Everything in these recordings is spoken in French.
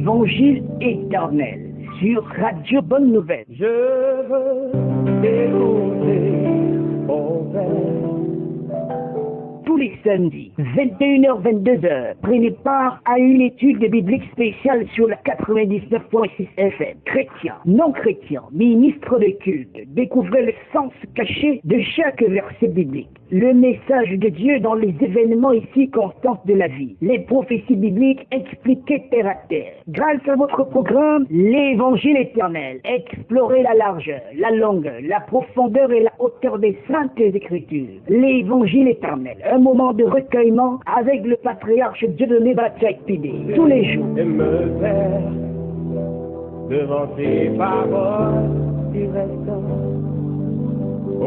l'Évangile éternel sur Radio Bonne Nouvelle. Je veux t'écouter, mon Père. Tous les samedis, 21h-22h, prenez part à une étude biblique spéciale sur la 99.6 FM. Chrétiens, non chrétiens, ministres de culte, découvrez le sens caché de chaque verset biblique. Le message de Dieu dans les événements ici constants de la vie. Les prophéties bibliques expliquées terre à terre. Grâce à votre programme, l'Évangile éternel. Explorez la largeur, la longueur, la profondeur et la hauteur des saintes écritures. L'Évangile éternel. Un moment de recueillement avec le patriarche Dieudonné Batchak-Pidé. Tous les jours. Et me taire devant tes paroles qui restent.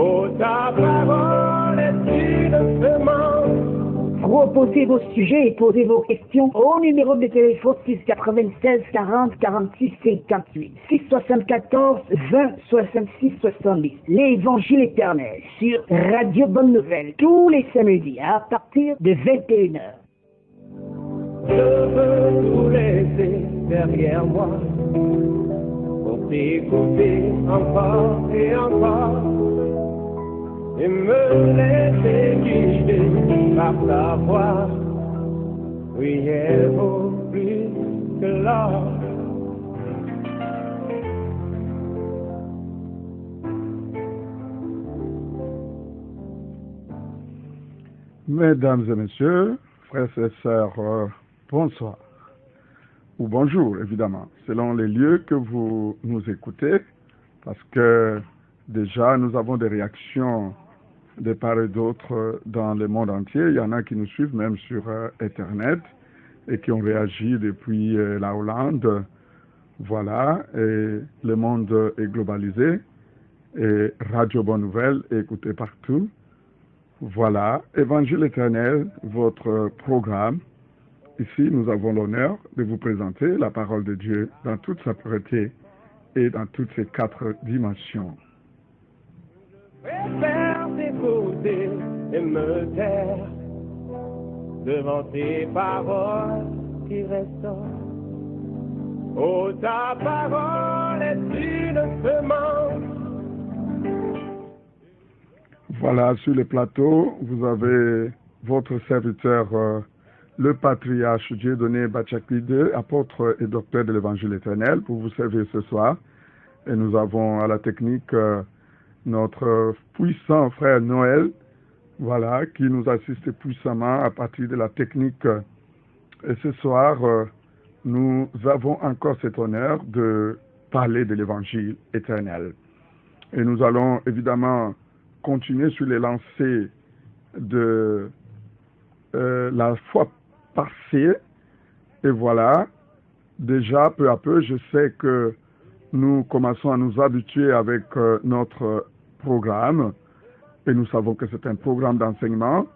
Oh, ta parole est une semence. Proposez vos sujets et posez vos questions au numéro de téléphone 696 40 46 58 674 20 66 70. L'Évangile éternel sur Radio Bonne Nouvelle tous les samedis à partir de 21h. Je veux tout laisser derrière moi pour t'écouter encore et encore et me laisser guider par ta voix. Oui, elle vaut plus que l'or. Mesdames et messieurs, frères et sœurs, bonsoir, ou bonjour évidemment, selon les lieux que vous nous écoutez, parce que déjà nous avons des réactions de part et d'autre dans le monde entier. Il y en a qui nous suivent même sur Internet et qui ont réagi depuis la Hollande. Voilà, et le monde est globalisé et Radio Bonne Nouvelle est écoutée partout. Voilà, Évangile éternel, votre programme. Ici, nous avons l'honneur de vous présenter la parole de Dieu dans toute sa pureté et dans toutes ses 4 dimensions. Préfère t'écouter et me taire devant tes paroles qui résonnent. Oh, ta parole est une semence. Voilà, sur le plateau, vous avez votre serviteur, le patriarche Dieudonné Batchak-Pidé, apôtre et docteur de l'Évangile éternel, pour vous servir ce soir. Et nous avons à la technique notre puissant frère Noël, voilà, qui nous assiste puissamment à partir de la technique. Et ce soir, nous avons encore cet honneur de parler de l'Évangile éternel. Et nous allons évidemment continuer sur les lancers de la fois passée. Et voilà, déjà peu à peu, je sais que nous commençons à nous habituer avec notre programme et nous savons que c'est un programme d'enseignement.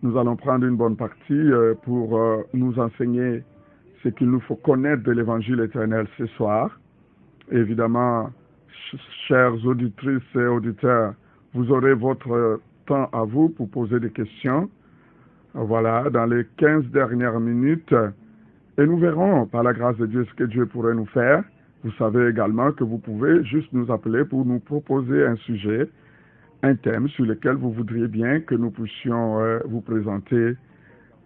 Nous allons prendre une bonne partie pour nous enseigner ce qu'il nous faut connaître de l'Évangile éternel ce soir. Et évidemment, chères auditrices et auditeurs, vous aurez votre temps à vous pour poser des questions. Voilà, dans les 15 dernières minutes. Et nous verrons, par la grâce de Dieu, ce que Dieu pourrait nous faire. Vous savez également que vous pouvez juste nous appeler pour nous proposer un sujet, un thème sur lequel vous voudriez bien que nous puissions vous présenter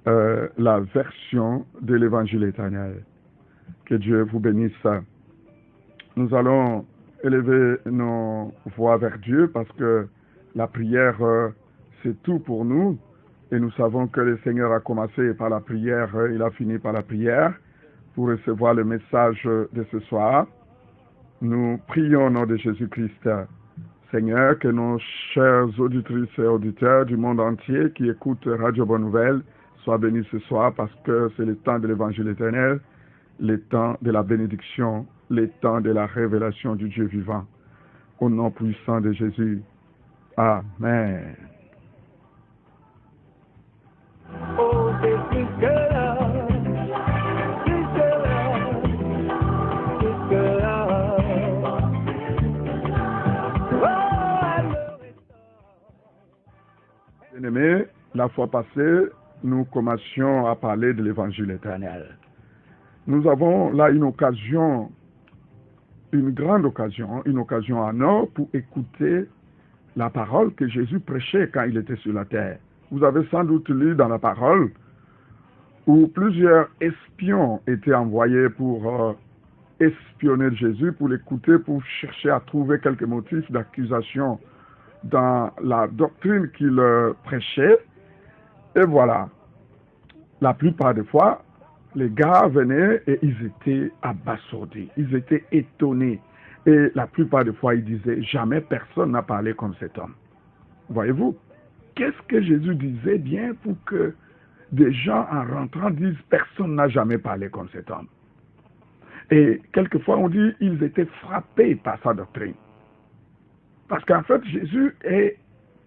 la version de l'Évangile éternel. Que Dieu vous bénisse. Nous allons élever nos voix vers Dieu parce que la prière, c'est tout pour nous. Et nous savons que le Seigneur a commencé par la prière, il a fini par la prière pour recevoir le message de ce soir. Nous prions au nom de Jésus-Christ. Seigneur, que nos chers auditrices et auditeurs du monde entier qui écoutent Radio Bonne Nouvelle soient bénis ce soir parce que c'est le temps de l'Évangile éternel, le temps de la bénédiction, le temps de la révélation du Dieu vivant. Au nom puissant de Jésus. Amen. Oh, c'est plus que l'or, plus que l'or, plus que l'or. Oh, elle me restaure. Bien-aimés, la fois passée, nous commencions à parler de l'Évangile éternel. Nous avons là une occasion, une grande occasion, une occasion en or pour écouter la parole que Jésus prêchait quand il était sur la terre. Vous avez sans doute lu dans la parole où plusieurs espions étaient envoyés pour espionner Jésus, pour l'écouter, pour chercher à trouver quelques motifs d'accusation dans la doctrine qu'il prêchait. Et voilà, la plupart des fois, les gars venaient et ils étaient abasourdis, ils étaient étonnés. Et la plupart des fois, ils disaient, jamais personne n'a parlé comme cet homme. Voyez-vous, qu'est-ce que Jésus disait bien pour que des gens en rentrant disent, personne n'a jamais parlé comme cet homme. Et quelquefois, on dit, ils étaient frappés par sa doctrine. Parce qu'en fait, Jésus est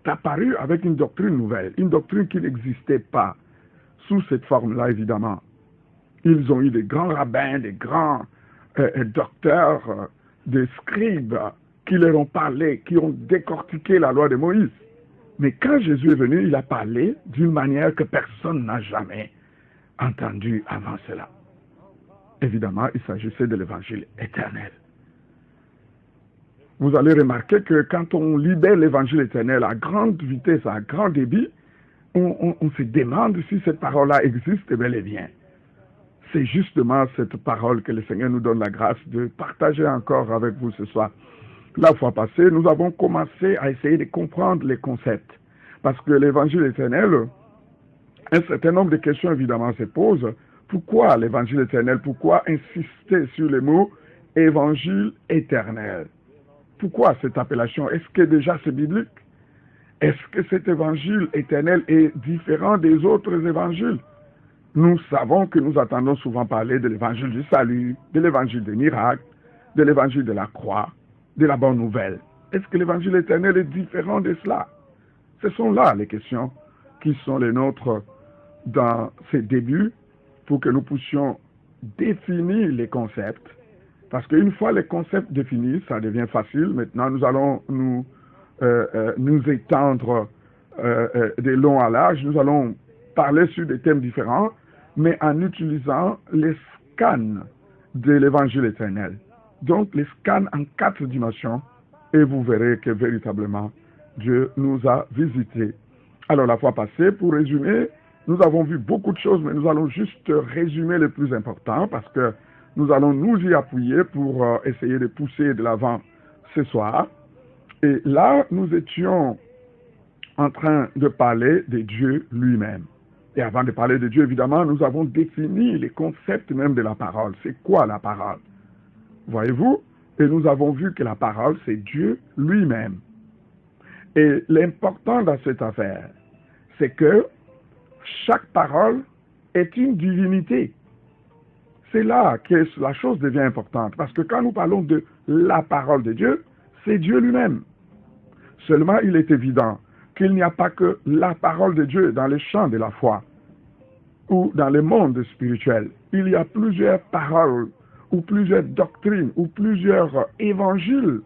apparu avec une doctrine nouvelle, une doctrine qui n'existait pas sous cette forme-là, évidemment. Ils ont eu des grands rabbins, des grands docteurs, des scribes qui leur ont parlé, qui ont décortiqué la loi de Moïse. Mais quand Jésus est venu, il a parlé d'une manière que personne n'a jamais entendue avant cela. Évidemment, il s'agissait de l'évangile éternel. Vous allez remarquer que quand on libère l'évangile éternel à grande vitesse, à grand débit, on se demande si cette parole-là existe bel et bien. C'est justement cette parole que le Seigneur nous donne la grâce de partager encore avec vous ce soir. La fois passée, nous avons commencé à essayer de comprendre les concepts. Parce que l'évangile éternel, un certain nombre de questions évidemment se posent. Pourquoi l'évangile éternel? Pourquoi insister sur le mot évangile éternel? Pourquoi cette appellation? Est-ce que déjà c'est biblique? Est-ce que cet évangile éternel est différent des autres évangiles? Nous savons que nous entendons souvent parler de l'évangile du salut, de l'évangile des miracles, de l'évangile de la croix, de la bonne nouvelle. Est-ce que l'évangile éternel est différent de cela? Ce sont là les questions qui sont les nôtres dans ces débuts pour que nous puissions définir les concepts. Parce qu'une fois les concepts définis, ça devient facile. Maintenant, nous allons nous étendre de long à large. Nous allons parler sur des thèmes différents, mais en utilisant les scans de l'évangile éternel. Donc, les scans en 4 dimensions, et vous verrez que véritablement, Dieu nous a visités. Alors, la fois passée, pour résumer, nous avons vu beaucoup de choses, mais nous allons juste résumer le plus important, parce que nous allons nous y appuyer pour essayer de pousser de l'avant ce soir. Et là, nous étions en train de parler de Dieu lui-même. Et avant de parler de Dieu, évidemment, nous avons défini les concepts même de la parole. C'est quoi la parole? Voyez-vous? Et nous avons vu que la parole, c'est Dieu lui-même. Et l'important dans cette affaire, c'est que chaque parole est une divinité. C'est là que la chose devient importante. Parce que quand nous parlons de la parole de Dieu, c'est Dieu lui-même. Seulement, il est évident qu'il n'y a pas que la parole de Dieu dans les champs de la foi ou dans le monde spirituel. Il y a plusieurs paroles ou plusieurs doctrines ou plusieurs évangiles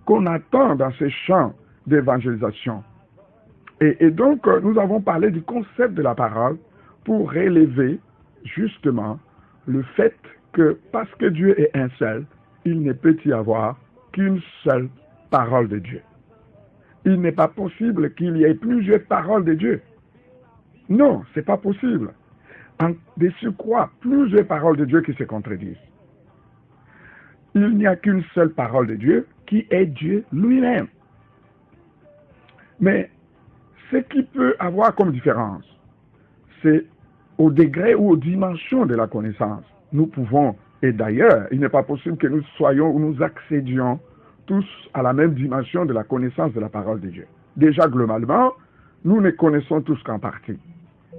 qu'on attend dans ces champs d'évangélisation. Et donc, nous avons parlé du concept de la parole pour relever justement le fait que parce que Dieu est un seul, il ne peut y avoir qu'une seule parole de Dieu. Il n'est pas possible qu'il y ait plusieurs paroles de Dieu. Non, ce n'est pas possible. De surcroît, plusieurs paroles de Dieu qui se contredisent. Il n'y a qu'une seule parole de Dieu qui est Dieu lui-même. Mais ce qui peut avoir comme différence, c'est au degré ou aux dimensions de la connaissance. Nous pouvons, et d'ailleurs, il n'est pas possible que nous soyons ou nous accédions tous à la même dimension de la connaissance de la parole de Dieu. Déjà, globalement, nous ne connaissons tous qu'en partie.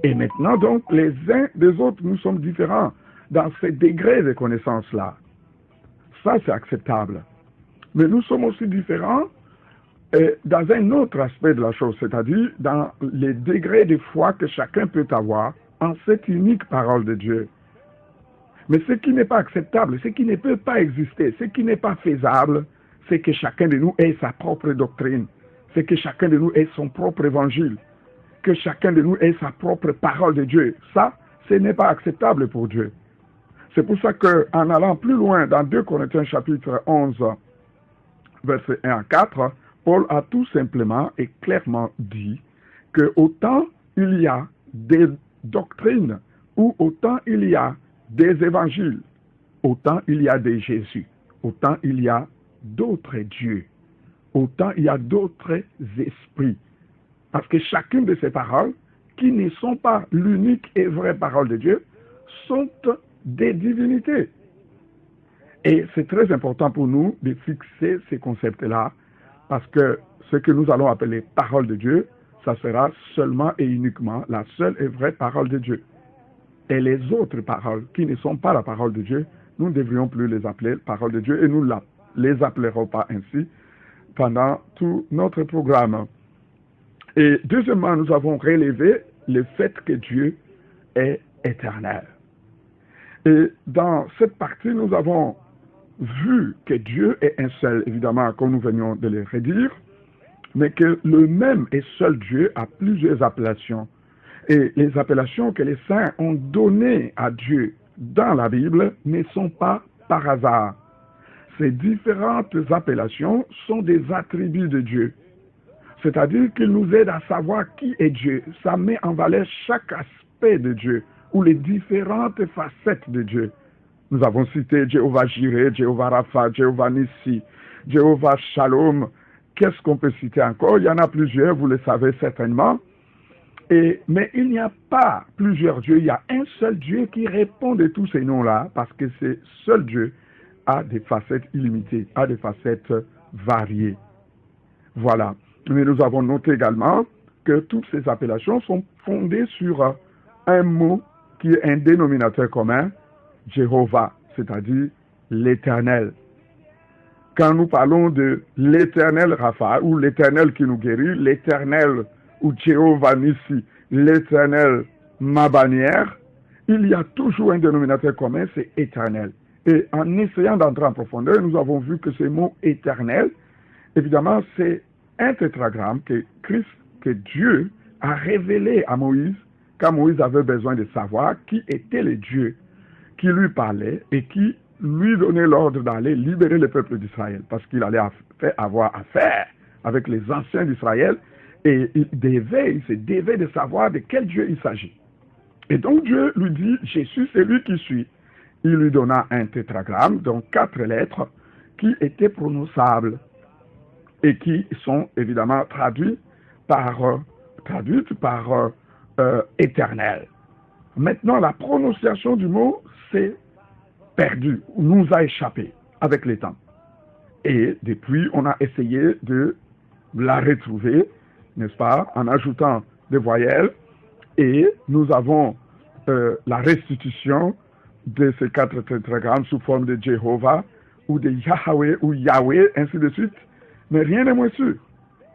Et maintenant, donc, les uns des autres, nous sommes différents dans ces degrés de connaissance-là. Ça, c'est acceptable. Mais nous sommes aussi différents dans un autre aspect de la chose, c'est-à-dire dans les degrés de foi que chacun peut avoir en cette unique parole de Dieu. Mais ce qui n'est pas acceptable, ce qui ne peut pas exister, ce qui n'est pas faisable, c'est que chacun de nous ait sa propre doctrine, c'est que chacun de nous ait son propre évangile, que chacun de nous ait sa propre parole de Dieu. Ça, ce n'est pas acceptable pour Dieu. C'est pour ça qu'en allant plus loin dans 2 Corinthiens chapitre 11, versets 1 à 4, Paul a tout simplement et clairement dit que autant il y a des doctrines ou autant il y a des évangiles, autant il y a des Jésus, autant il y a d'autres dieux, autant il y a d'autres esprits. Parce que chacune de ces paroles, qui ne sont pas l'unique et vraie parole de Dieu, sont des divinités. Et c'est très important pour nous de fixer ces concepts-là, parce que ce que nous allons appeler parole de Dieu, ça sera seulement et uniquement la seule et vraie parole de Dieu. Et les autres paroles qui ne sont pas la parole de Dieu, nous ne devrions plus les appeler parole de Dieu et nous ne les appellerons pas ainsi pendant tout notre programme. Et deuxièmement, nous avons relevé le fait que Dieu est éternel. Et dans cette partie, nous avons vu que Dieu est un seul, évidemment, comme nous venions de le redire, mais que le même et seul Dieu a plusieurs appellations. Et les appellations que les saints ont données à Dieu dans la Bible ne sont pas par hasard. Ces différentes appellations sont des attributs de Dieu. C'est-à-dire qu'il nous aide à savoir qui est Dieu. Ça met en valeur chaque aspect de Dieu ou les différentes facettes de Dieu. Nous avons cité Jéhovah Jireh, Jéhovah Rapha, Jéhovah Nissi, Jéhovah Shalom. Qu'est-ce qu'on peut citer encore? Il y en a plusieurs, vous le savez certainement. Mais il n'y a pas plusieurs dieux, il y a un seul Dieu qui répond de tous ces noms-là, parce que ce seul Dieu a des facettes illimitées, a des facettes variées. Voilà. Mais nous avons noté également que toutes ces appellations sont fondées sur un mot qui est un dénominateur commun, Jéhovah, c'est-à-dire l'Éternel. Quand nous parlons de l'Éternel Rapha, ou l'Éternel qui nous guérit, l'Éternel ou Jéhovah Nissi, l'Éternel ma bannière, il y a toujours un dénominateur commun, c'est éternel. Et en essayant d'entrer en profondeur, nous avons vu que ce mot éternel, évidemment, c'est un tétragramme que Dieu a révélé à Moïse, quand Moïse avait besoin de savoir qui était le Dieu qui lui parlait et qui lui donnait l'ordre d'aller libérer le peuple d'Israël, parce qu'il allait avoir affaire avec les anciens d'Israël, et il se devait de savoir de quel Dieu il s'agit. Et donc Dieu lui dit, Jésus, c'est lui qui suit. Il lui donna un tétragramme, donc 4 lettres, qui étaient prononçables et qui sont évidemment traduites par éternel. Maintenant, la prononciation du mot s'est perdue, nous a échappé avec le temps. Et depuis, on a essayé de la retrouver, n'est-ce pas, en ajoutant des voyelles, et nous avons la restitution de ces 4 tétragrammes sous forme de Jéhovah, ou de Yahweh, ou Yahweh, ainsi de suite, mais rien n'est moins sûr.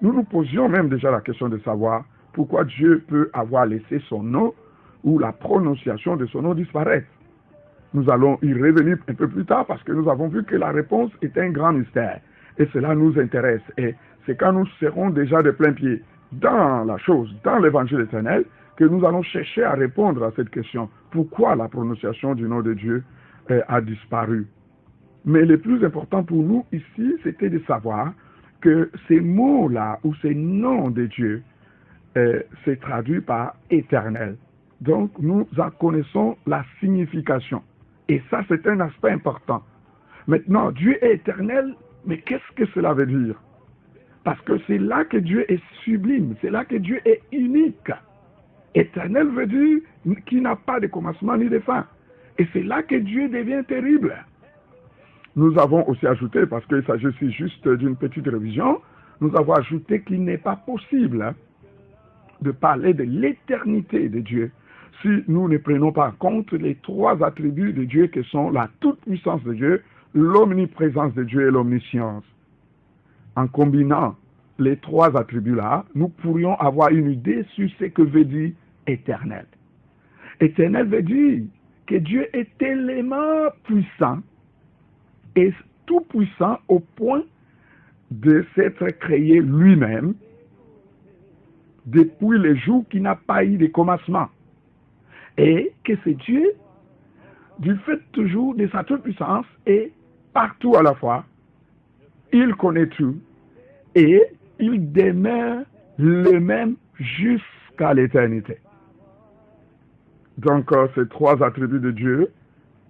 Nous nous posions même déjà la question de savoir pourquoi Dieu peut avoir laissé son nom, ou la prononciation de son nom disparaître. Nous allons y revenir un peu plus tard, parce que nous avons vu que la réponse est un grand mystère, et cela nous intéresse, et c'est quand nous serons déjà de plein pied dans la chose, dans l'évangile éternel, que nous allons chercher à répondre à cette question. Pourquoi la prononciation du nom de Dieu a disparu? Mais le plus important pour nous ici, c'était de savoir que ces mots-là, ou ces noms de Dieu, c'est traduit par éternel. Donc, nous en connaissons la signification. Et ça, c'est un aspect important. Maintenant, Dieu est éternel, mais qu'est-ce que cela veut dire? Parce que c'est là que Dieu est sublime, c'est là que Dieu est unique. Éternel veut dire qu'il n'a pas de commencement ni de fin. Et c'est là que Dieu devient terrible. Nous avons aussi ajouté, parce qu'il s'agit juste d'une petite révision, nous avons ajouté qu'il n'est pas possible de parler de l'éternité de Dieu si nous ne prenons pas en compte les 3 attributs de Dieu qui sont la toute-puissance de Dieu, l'omniprésence de Dieu et l'omniscience. En combinant les 3 attributs-là, nous pourrions avoir une idée sur ce que veut dire éternel. Éternel veut dire que Dieu est tellement puissant et tout puissant au point de s'être créé lui-même depuis le jour qui n'a pas eu de commencement. Et que ce Dieu du fait toujours de sa toute-puissance et partout à la fois, il connaît tout et il demeure le même jusqu'à l'éternité. Donc, ces trois attributs de Dieu,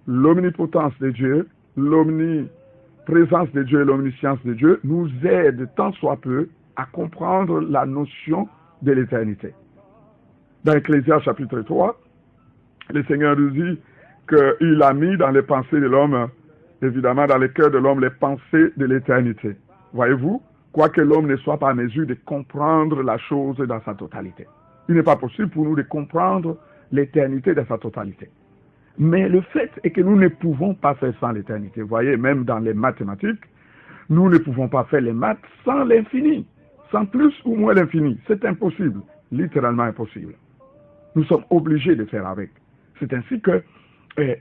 l'omnipotence de Dieu, l'omniprésence de Dieu et l'omniscience de Dieu, nous aident tant soit peu à comprendre la notion de l'éternité. Dans Ecclésiaste chapitre 3, le Seigneur nous dit qu'il a mis dans les pensées de l'homme, évidemment dans le cœur de l'homme, les pensées de l'éternité. Voyez-vous, quoique l'homme ne soit pas en mesure de comprendre la chose dans sa totalité. Il n'est pas possible pour nous de comprendre l'éternité dans sa totalité. Mais le fait est que nous ne pouvons pas faire sans l'éternité. Vous voyez, même dans les mathématiques, nous ne pouvons pas faire les maths sans l'infini, sans plus ou moins l'infini. C'est impossible, littéralement impossible. Nous sommes obligés de faire avec. C'est ainsi que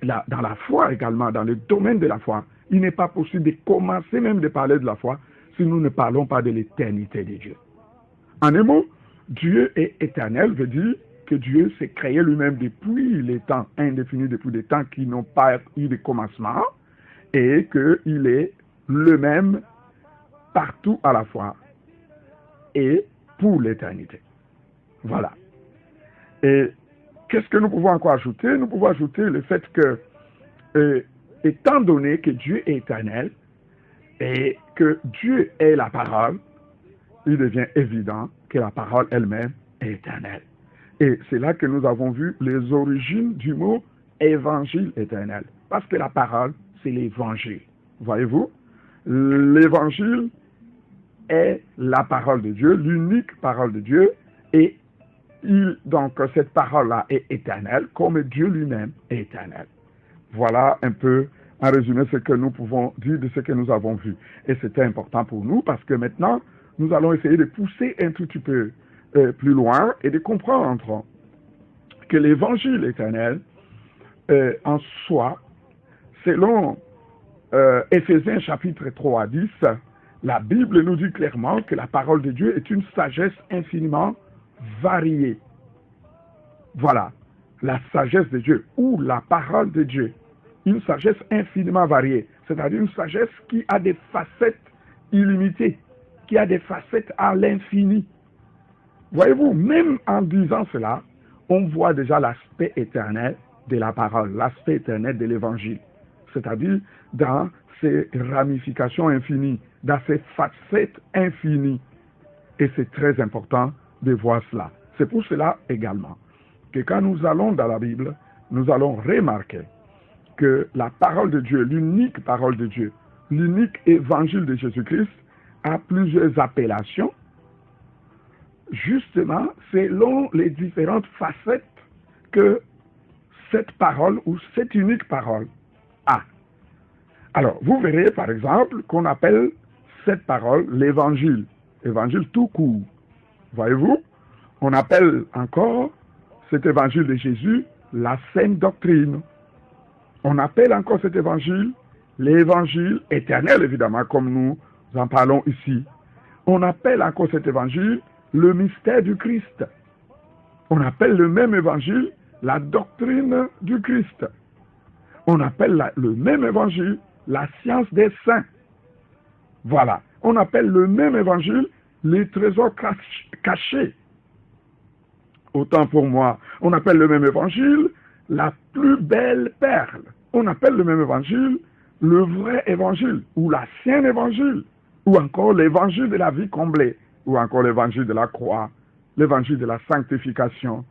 dans la foi également, dans le domaine de la foi, il n'est pas possible de commencer même de parler de la foi si nous ne parlons pas de l'éternité de Dieu. En un mot, Dieu est éternel, veut dire que Dieu s'est créé lui-même depuis les temps indéfinis, depuis des temps qui n'ont pas eu de commencement, et qu'il est le même partout à la fois et pour l'éternité. Voilà. Et qu'est-ce que nous pouvons encore ajouter? Nous pouvons ajouter le fait que, étant donné que Dieu est éternel et que Dieu est la parole, il devient évident que la parole elle-même est éternelle. Et c'est là que nous avons vu les origines du mot évangile éternel. Parce que la parole, c'est l'évangile. Voyez-vous? L'évangile est la parole de Dieu, l'unique parole de Dieu, et donc cette parole-là est éternelle, comme Dieu lui-même est éternel. Voilà un peu, en résumé, ce que nous pouvons dire de ce que nous avons vu. Et c'était important pour nous, parce que maintenant, nous allons essayer de pousser un tout petit peu plus loin et de comprendre que l'évangile éternel, en soi, selon Éphésiens chapitre 3 à 10, la Bible nous dit clairement que la parole de Dieu est une sagesse infiniment variée. Voilà, la sagesse de Dieu ou la parole de Dieu, une sagesse infiniment variée, c'est-à-dire une sagesse qui a des facettes illimitées, qui a des facettes à l'infini. Voyez-vous, même en disant cela, on voit déjà l'aspect éternel de la parole, l'aspect éternel de l'évangile, c'est-à-dire dans ses ramifications infinies, dans ses facettes infinies. Et c'est très important de voir cela. C'est pour cela également que quand nous allons dans la Bible, nous allons remarquer que la parole de Dieu, l'unique parole de Dieu, l'unique évangile de Jésus-Christ a plusieurs appellations, justement selon les différentes facettes que cette parole ou cette unique parole a. Alors, vous verrez par exemple qu'on appelle cette parole l'évangile, évangile tout court. Voyez-vous, on appelle encore cet évangile de Jésus la sainte doctrine. On appelle encore cet évangile l'évangile éternel, évidemment, comme nous en parlons ici. On appelle encore cet évangile le mystère du Christ. On appelle le même évangile la doctrine du Christ. On appelle le même évangile la science des saints. Voilà. On appelle le même évangile les trésors cachés. Autant pour moi, on appelle le même évangile la plus belle perle. On appelle le même évangile le vrai évangile, ou l'ancien évangile, ou encore l'évangile de la vie comblée, ou encore l'évangile de la croix, l'évangile de la sanctification.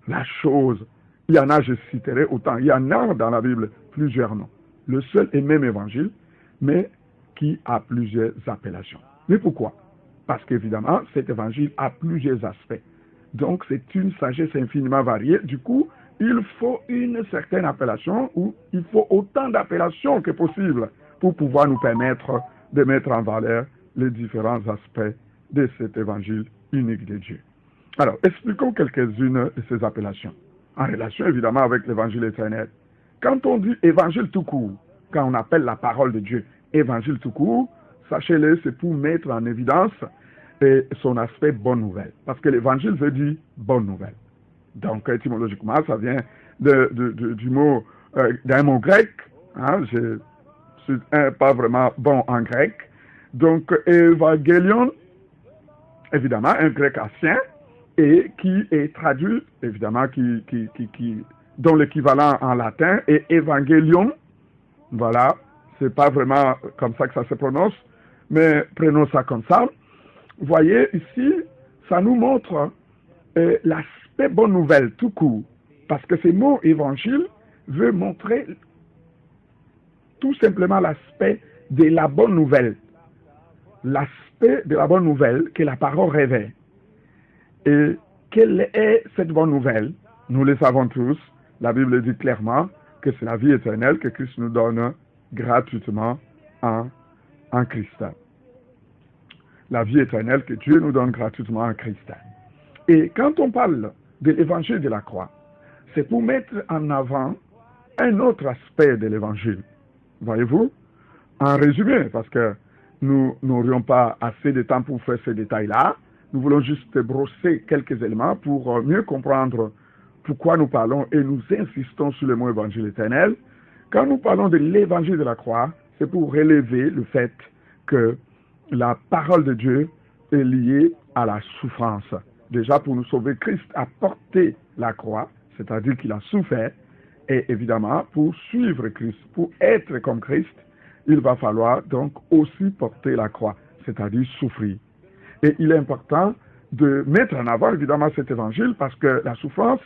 La chose, il y en a, je citerai autant, il y en a dans la Bible plusieurs noms. Le seul et même évangile, mais qui a plusieurs appellations. Mais pourquoi? Parce qu'évidemment, cet évangile a plusieurs aspects. Donc, c'est une sagesse infiniment variée. Du coup, il faut une certaine appellation, ou il faut autant d'appellations que possible pour pouvoir nous permettre de mettre en valeur les différents aspects de cet évangile unique de Dieu. Alors, expliquons quelques-unes de ces appellations, en relation évidemment avec l'évangile éternel. Quand on dit évangile tout court, quand on appelle la parole de Dieu évangile tout court, sachez-le, c'est pour mettre en évidence son aspect bonne nouvelle. Parce que l'évangile veut dire bonne nouvelle. Donc, étymologiquement, ça vient du mot d'un mot grec. Hein, je suis pas vraiment bon en grec. Donc, évangélion, évidemment, un grec ancien, et qui est traduit, évidemment, dont l'équivalent en latin est évangélium. Voilà, c'est pas vraiment comme ça que ça se prononce, mais prenons ça comme ça. Vous voyez, ici, ça nous montre l'aspect bonne nouvelle tout court, parce que ce mot évangile veut montrer tout simplement l'aspect de la bonne nouvelle. L'aspect de la bonne nouvelle que la parole révèle. Et quelle est cette bonne nouvelle? Nous le savons tous. La Bible dit clairement que c'est la vie éternelle que Christ nous donne gratuitement en Christ. La vie éternelle que Dieu nous donne gratuitement en Christ. Et quand on parle de l'évangile de la croix, c'est pour mettre en avant un autre aspect de l'évangile. Voyez-vous? En résumé, parce que nous n'aurions pas assez de temps pour faire ces détails-là, nous voulons juste brosser quelques éléments pour mieux comprendre pourquoi nous parlons et nous insistons sur le mot évangile éternel. Quand nous parlons de l'évangile de la croix, c'est pour relever le fait que la parole de Dieu est liée à la souffrance. Déjà, pour nous sauver, Christ a porté la croix, c'est-à-dire qu'il a souffert, et évidemment, pour suivre Christ, pour être comme Christ, il va falloir donc aussi porter la croix, c'est-à-dire souffrir. Et il est important de mettre en avant évidemment cet évangile parce que la souffrance,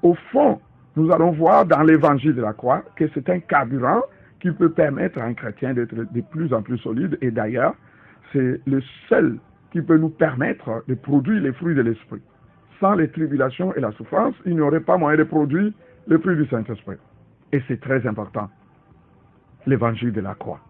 au fond, nous allons voir dans l'évangile de la croix que c'est un carburant qui peut permettre à un chrétien d'être de plus en plus solide. Et d'ailleurs, c'est le seul qui peut nous permettre de produire les fruits de l'esprit. Sans les tribulations et la souffrance, il n'y aurait pas moyen de produire les fruits du Saint-Esprit. Et c'est très important, l'évangile de la croix.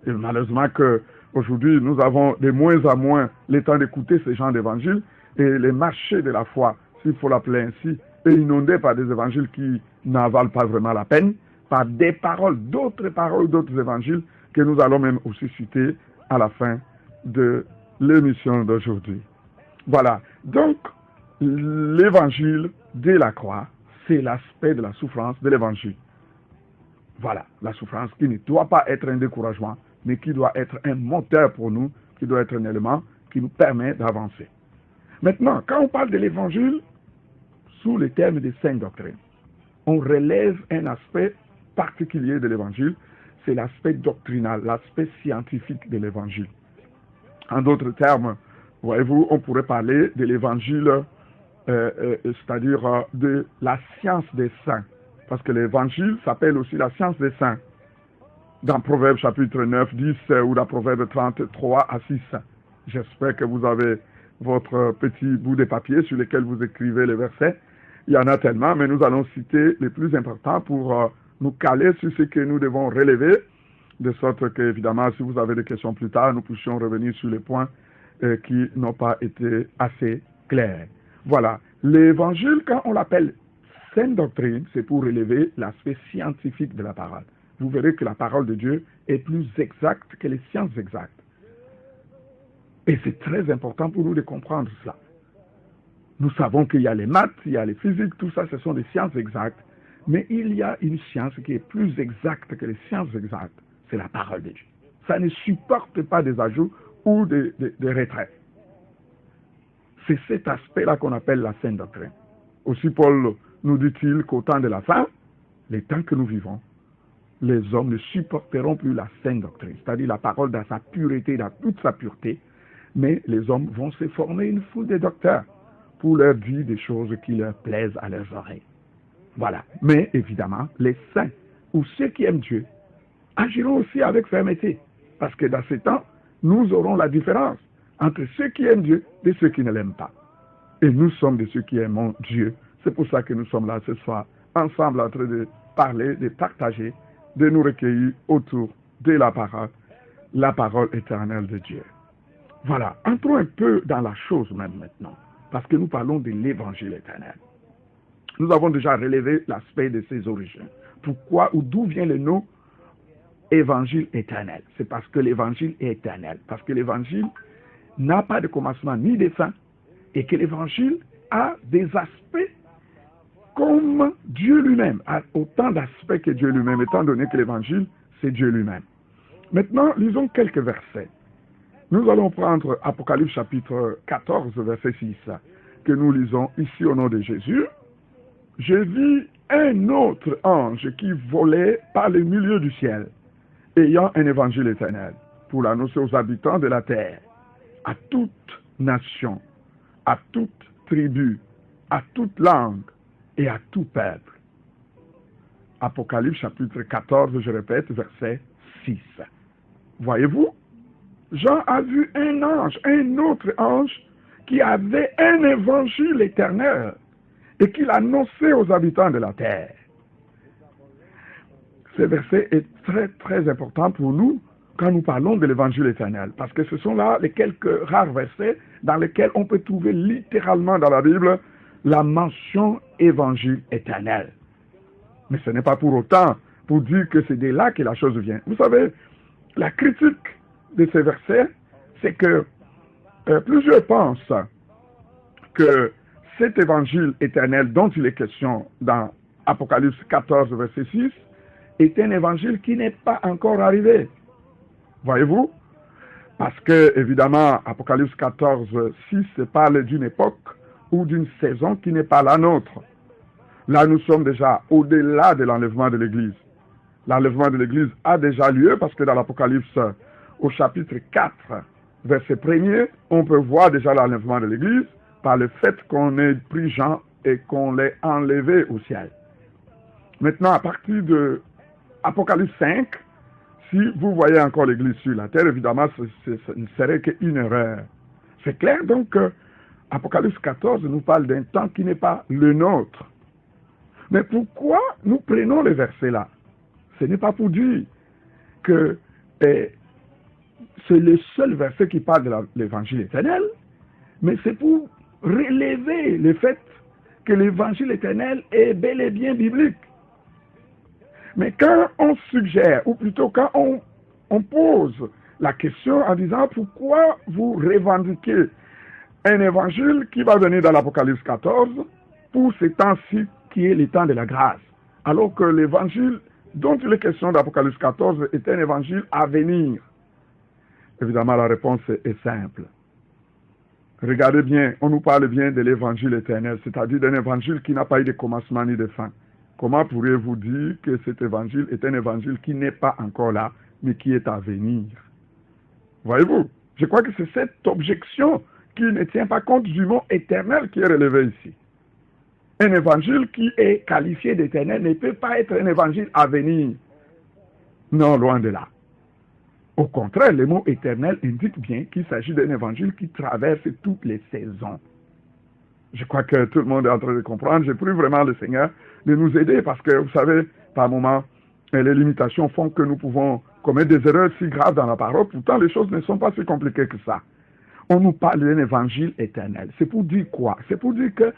Et malheureusement que aujourd'hui, nous avons de moins en moins le temps d'écouter ces genres d'évangiles et les marchés de la foi, s'il faut l'appeler ainsi, est inondé par des évangiles qui n'en valent pas vraiment la peine, par des paroles, d'autres évangiles que nous allons même aussi citer à la fin de l'émission d'aujourd'hui. Voilà. Donc, l'évangile de la croix, c'est l'aspect de la souffrance de l'évangile. Voilà, la souffrance qui ne doit pas être un découragement, mais qui doit être un moteur pour nous, qui doit être un élément qui nous permet d'avancer. Maintenant, quand on parle de l'évangile, sous les termes des saintes doctrines, on relève un aspect particulier de l'évangile, c'est l'aspect doctrinal, l'aspect scientifique de l'évangile. En d'autres termes, voyez-vous, on pourrait parler de l'évangile, c'est-à-dire de la science des saints, parce que l'évangile s'appelle aussi la science des saints. Dans Proverbes chapitre 9, 10 ou dans Proverbes 33 à 6. J'espère que vous avez votre petit bout de papier sur lequel vous écrivez les versets. Il y en a tellement, mais nous allons citer les plus importants pour nous caler sur ce que nous devons relever, de sorte que, évidemment, si vous avez des questions plus tard, nous puissions revenir sur les points qui n'ont pas été assez clairs. Voilà. L'évangile, quand on l'appelle sainte doctrine, c'est pour relever l'aspect scientifique de la parole. Vous verrez que la parole de Dieu est plus exacte que les sciences exactes. Et c'est très important pour nous de comprendre cela. Nous savons qu'il y a les maths, il y a les physiques, tout ça, ce sont des sciences exactes. Mais il y a une science qui est plus exacte que les sciences exactes. C'est la parole de Dieu. Ça ne supporte pas des ajouts ou des retraits. C'est cet aspect-là qu'on appelle la sainte doctrine. Aussi, Paul nous dit-il qu'au temps de la fin, les temps que nous vivons, les hommes ne supporteront plus la sainte doctrine, c'est-à-dire la parole dans sa pureté, dans toute sa pureté, mais les hommes vont se former une foule de docteurs pour leur dire des choses qui leur plaisent à leurs oreilles. Voilà. Mais évidemment, les saints ou ceux qui aiment Dieu agiront aussi avec fermeté, parce que dans ces temps, nous aurons la différence entre ceux qui aiment Dieu et ceux qui ne l'aiment pas. Et nous sommes de ceux qui aimons Dieu. C'est pour ça que nous sommes là ce soir, ensemble en train de parler, de partager, de nous recueillir autour de la parole éternelle de Dieu. Voilà, entrons un peu dans la chose même maintenant, parce que nous parlons de l'évangile éternel. Nous avons déjà relevé l'aspect de ses origines. Pourquoi ou d'où vient le nom évangile éternel? C'est parce que l'évangile est éternel, parce que l'évangile n'a pas de commencement ni de fin, et que l'évangile a des aspects comme Dieu lui-même, a autant d'aspects que Dieu lui-même, étant donné que l'évangile, c'est Dieu lui-même. Maintenant, lisons quelques versets. Nous allons prendre Apocalypse chapitre 14, verset 6, que nous lisons ici au nom de Jésus. Je vis un autre ange qui volait par le milieu du ciel, ayant un évangile éternel, pour l'annoncer aux habitants de la terre, à toute nation, à toute tribu, à toute langue et à tout peuple. Apocalypse chapitre 14, je répète, verset 6. Voyez-vous, Jean a vu un ange, un autre ange, qui avait un évangile éternel et qui l'annonçait aux habitants de la terre. Ce verset est très très important pour nous quand nous parlons de l'évangile éternel, parce que ce sont là les quelques rares versets dans lesquels on peut trouver littéralement dans la Bible la mention évangile éternel. Mais ce n'est pas pour autant pour dire que c'est de là que la chose vient. Vous savez, la critique de ces versets, c'est que plusieurs pensent que cet évangile éternel dont il est question dans Apocalypse 14, verset 6, est un évangile qui n'est pas encore arrivé. Voyez-vous? Parce que, évidemment, Apocalypse 14, 6 parle d'une époque ou d'une saison qui n'est pas la nôtre. Là, nous sommes déjà au-delà de l'enlèvement de l'Église. L'enlèvement de l'Église a déjà lieu parce que dans l'Apocalypse, au chapitre 4, verset 1er, on peut voir déjà l'enlèvement de l'Église par le fait qu'on ait pris Jean et qu'on l'ait enlevé au ciel. Maintenant, à partir de Apocalypse 5, si vous voyez encore l'Église sur la terre, évidemment, ce ne serait qu'une erreur. C'est clair donc que Apocalypse 14 nous parle d'un temps qui n'est pas le nôtre. Mais pourquoi nous prenons les versets là? Ce n'est pas pour dire que c'est le seul verset qui parle de l'évangile éternel, mais c'est pour relever le fait que l'évangile éternel est bel et bien biblique. Mais quand on suggère, ou plutôt quand on pose la question en disant pourquoi vous revendiquez un évangile qui va venir dans l'Apocalypse 14 pour ces temps-ci qui est le temps de la grâce, alors que l'évangile dont il est question d'Apocalypse 14 est un évangile à venir. Évidemment, la réponse est simple. Regardez bien, on nous parle bien de l'évangile éternel, c'est-à-dire d'un évangile qui n'a pas eu de commencement ni de fin. Comment pourriez-vous dire que cet évangile est un évangile qui n'est pas encore là, mais qui est à venir? Voyez-vous, je crois que c'est cette objection qui ne tient pas compte du mot éternel qui est relevé ici. Un évangile qui est qualifié d'éternel ne peut pas être un évangile à venir. Non, loin de là. Au contraire, le mot éternel indique bien qu'il s'agit d'un évangile qui traverse toutes les saisons. Je crois que tout le monde est en train de comprendre. Je prie vraiment le Seigneur de nous aider parce que, vous savez, par moments, les limitations font que nous pouvons commettre des erreurs si graves dans la parole. Pourtant, les choses ne sont pas si compliquées que ça. On nous parle d'un évangile éternel. C'est pour dire quoi? C'est pour dire que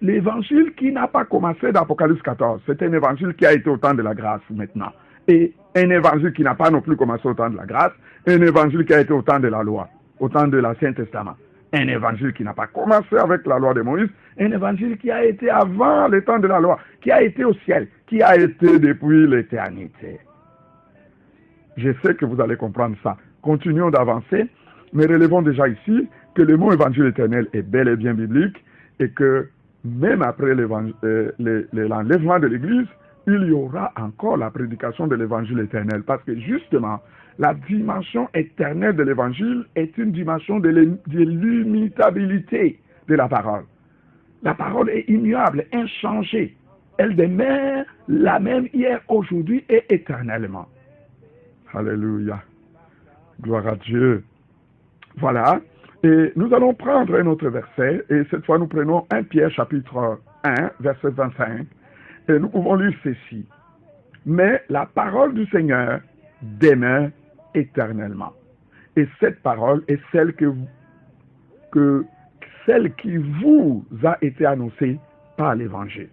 l'évangile qui n'a pas commencé d'Apocalypse 14, c'est un évangile qui a été au temps de la grâce maintenant. Et un évangile qui n'a pas non plus commencé au temps de la grâce, un évangile qui a été au temps de la loi, au temps de l'Ancien Testament. Un évangile qui n'a pas commencé avec la loi de Moïse, un évangile qui a été avant le temps de la loi, qui a été au ciel, qui a été depuis l'éternité. Je sais que vous allez comprendre ça. Continuons d'avancer, mais relevons déjà ici que le mot évangile éternel est bel et bien biblique et que même après l'enlèvement de l'Église, il y aura encore la prédication de l'évangile éternel parce que justement, la dimension éternelle de l'évangile est une dimension de l'immutabilité de la parole. La parole est immuable, inchangée. Elle demeure la même hier, aujourd'hui et éternellement. Alléluia. Gloire à Dieu. Voilà. Et nous allons prendre un autre verset. Et cette fois, nous prenons 1 Pierre chapitre 1, verset 25. Et nous pouvons lire ceci. Mais la parole du Seigneur demeure éternellement. Et cette parole est celle qui vous a été annoncée par l'Évangile.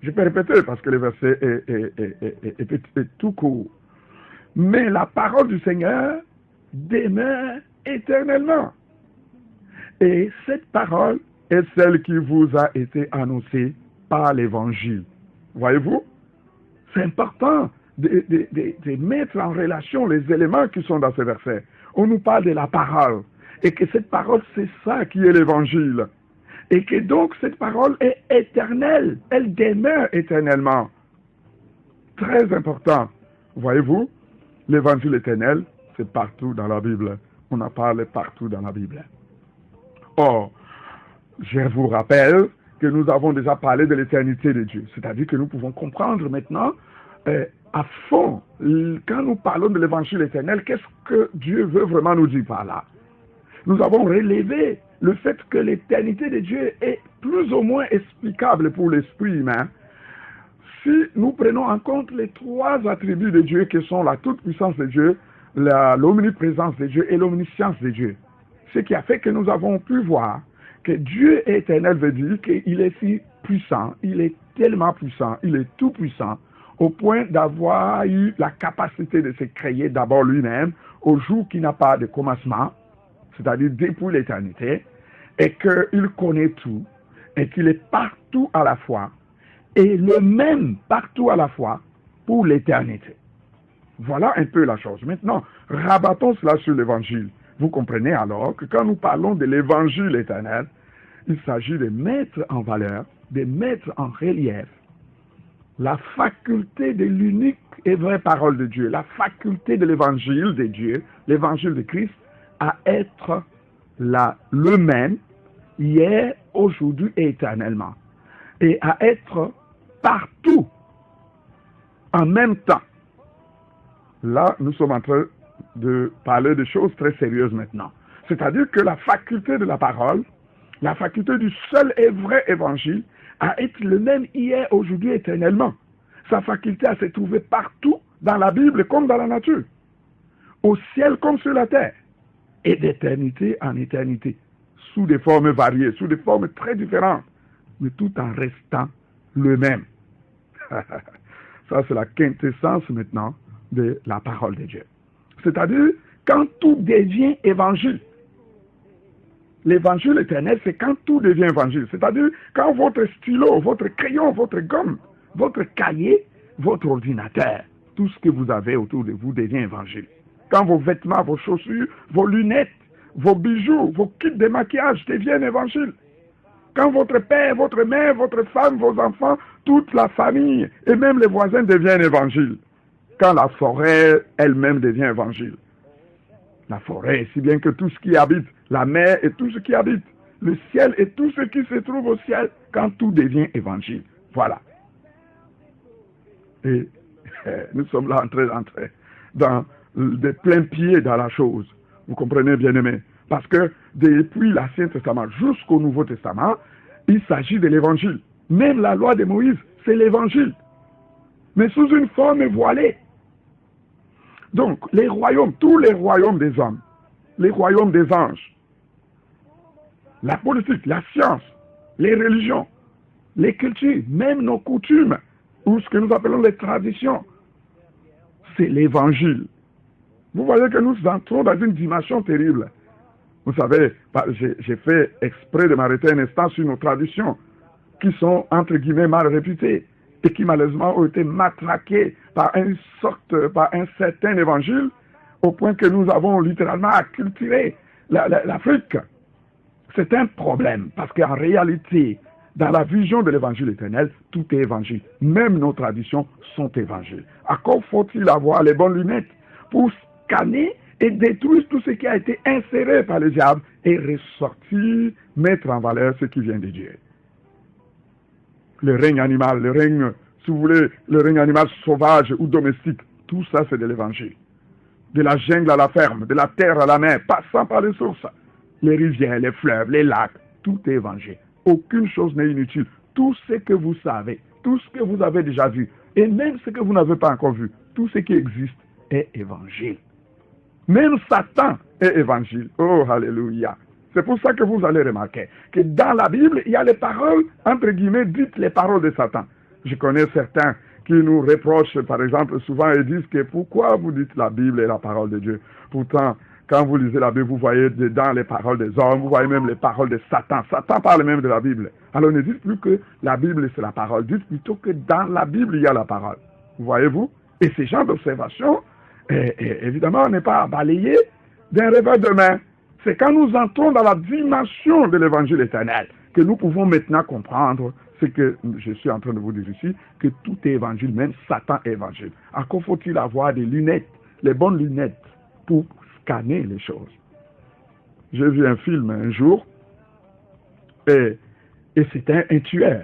Je peux répéter parce que le verset est tout court. Mais la parole du Seigneur demeure éternellement. Et cette parole est celle qui vous a été annoncée par l'évangile. Voyez-vous? C'est important de mettre en relation les éléments qui sont dans ce verset. On nous parle de la parole. Et que cette parole, c'est ça qui est l'évangile. Et que donc cette parole est éternelle. Elle demeure éternellement. Très important. Voyez-vous? L'évangile éternel, c'est partout dans la Bible. On en parle partout dans la Bible. Or, je vous rappelle que nous avons déjà parlé de l'éternité de Dieu. C'est-à-dire que nous pouvons comprendre maintenant à fond, quand nous parlons de l'évangile éternel, qu'est-ce que Dieu veut vraiment nous dire par là? Nous avons relevé le fait que l'éternité de Dieu est plus ou moins explicable pour l'esprit humain si nous prenons en compte les trois attributs de Dieu qui sont la toute-puissance de Dieu, l'omniprésence de Dieu et l'omniscience de Dieu. Ce qui a fait que nous avons pu voir que Dieu éternel veut dire qu'il est si puissant, il est tellement puissant, il est tout puissant, au point d'avoir eu la capacité de se créer d'abord lui-même au jour qui n'a pas de commencement, c'est-à-dire depuis l'éternité, et qu'il connaît tout, et qu'il est partout à la fois, et le même partout à la fois pour l'éternité. Voilà un peu la chose. Maintenant, rabattons cela sur l'évangile. Vous comprenez alors que quand nous parlons de l'évangile éternel, il s'agit de mettre en valeur, de mettre en relief la faculté de l'unique et vraie parole de Dieu, la faculté de l'évangile de Dieu, l'évangile de Christ, à être le même, hier, aujourd'hui et éternellement, et à être partout, en même temps. Là, nous sommes en train de parler de choses très sérieuses maintenant. C'est-à-dire que la faculté de la parole, la faculté du seul et vrai évangile, à être le même hier, aujourd'hui, éternellement. Sa faculté à se trouver partout, dans la Bible comme dans la nature, au ciel comme sur la terre, et d'éternité en éternité, sous des formes variées, sous des formes très différentes, mais tout en restant le même. Ça, c'est la quintessence maintenant de la parole de Dieu. C'est-à-dire, quand tout devient évangile. L'évangile éternel, c'est quand tout devient évangile. C'est-à-dire, quand votre stylo, votre crayon, votre gomme, votre cahier, votre ordinateur, tout ce que vous avez autour de vous devient évangile. Quand vos vêtements, vos chaussures, vos lunettes, vos bijoux, vos kits de maquillage deviennent évangile. Quand votre père, votre mère, votre femme, vos enfants, toute la famille et même les voisins deviennent évangile. Quand la forêt elle-même devient évangile. La forêt, si bien que tout ce qui habite, la mer et tout ce qui habite, le ciel et tout ce qui se trouve au ciel, quand tout devient évangile. Voilà. Et nous sommes là entrés dans de plein pied dans la chose. Vous comprenez, bien-aimés? Parce que depuis l'Ancien Testament jusqu'au Nouveau Testament, il s'agit de l'évangile. Même la loi de Moïse, c'est l'évangile. Mais sous une forme voilée. Donc, les royaumes, tous les royaumes des hommes, les royaumes des anges, la politique, la science, les religions, les cultures, même nos coutumes, ou ce que nous appelons les traditions, c'est l'évangile. Vous voyez que nous entrons dans une dimension terrible. Vous savez, j'ai fait exprès de m'arrêter un instant sur nos traditions, qui sont, entre guillemets, mal réputées, et qui malheureusement ont été matraquées par un certain évangile, au point que nous avons littéralement acculturé l'Afrique. C'est un problème, parce qu'en réalité, dans la vision de l'évangile éternel, tout est évangile. Même nos traditions sont évangiles. À quoi faut-il avoir les bonnes lunettes pour scanner et détruire tout ce qui a été inséré par le diable et ressortir, mettre en valeur ce qui vient de Dieu. Le règne animal, le règne, si vous voulez, le règne animal sauvage ou domestique, tout ça c'est de l'évangile. De la jungle à la ferme, de la terre à la mer, passant par les sources, les rivières, les fleuves, les lacs, tout est évangile. Aucune chose n'est inutile. Tout ce que vous savez, tout ce que vous avez déjà vu, et même ce que vous n'avez pas encore vu, tout ce qui existe est évangile. Même Satan est évangile. Oh, alléluia. C'est pour ça que vous allez remarquer que dans la Bible, il y a les paroles, entre guillemets, dites les paroles de Satan. Je connais certains qui nous reprochent, par exemple, souvent et disent que pourquoi vous dites la Bible est la parole de Dieu? Pourtant, Quand vous lisez la Bible, vous voyez dedans les paroles des hommes, vous voyez même les paroles de Satan. Satan parle même de la Bible. Alors ne dites plus que la Bible c'est la parole, dites plutôt que dans la Bible il y a la parole. Voyez-vous? Et ces genres d'observation, évidemment, on n'est pas balayé d'un revers de main. C'est quand nous entrons dans la dimension de l'évangile éternel que nous pouvons maintenant comprendre ce que je suis en train de vous dire ici, que tout est évangile, même Satan est évangile. Encore faut-il avoir des lunettes, les bonnes lunettes, pour scanner les choses. J'ai vu un film un jour, et c'était un tueur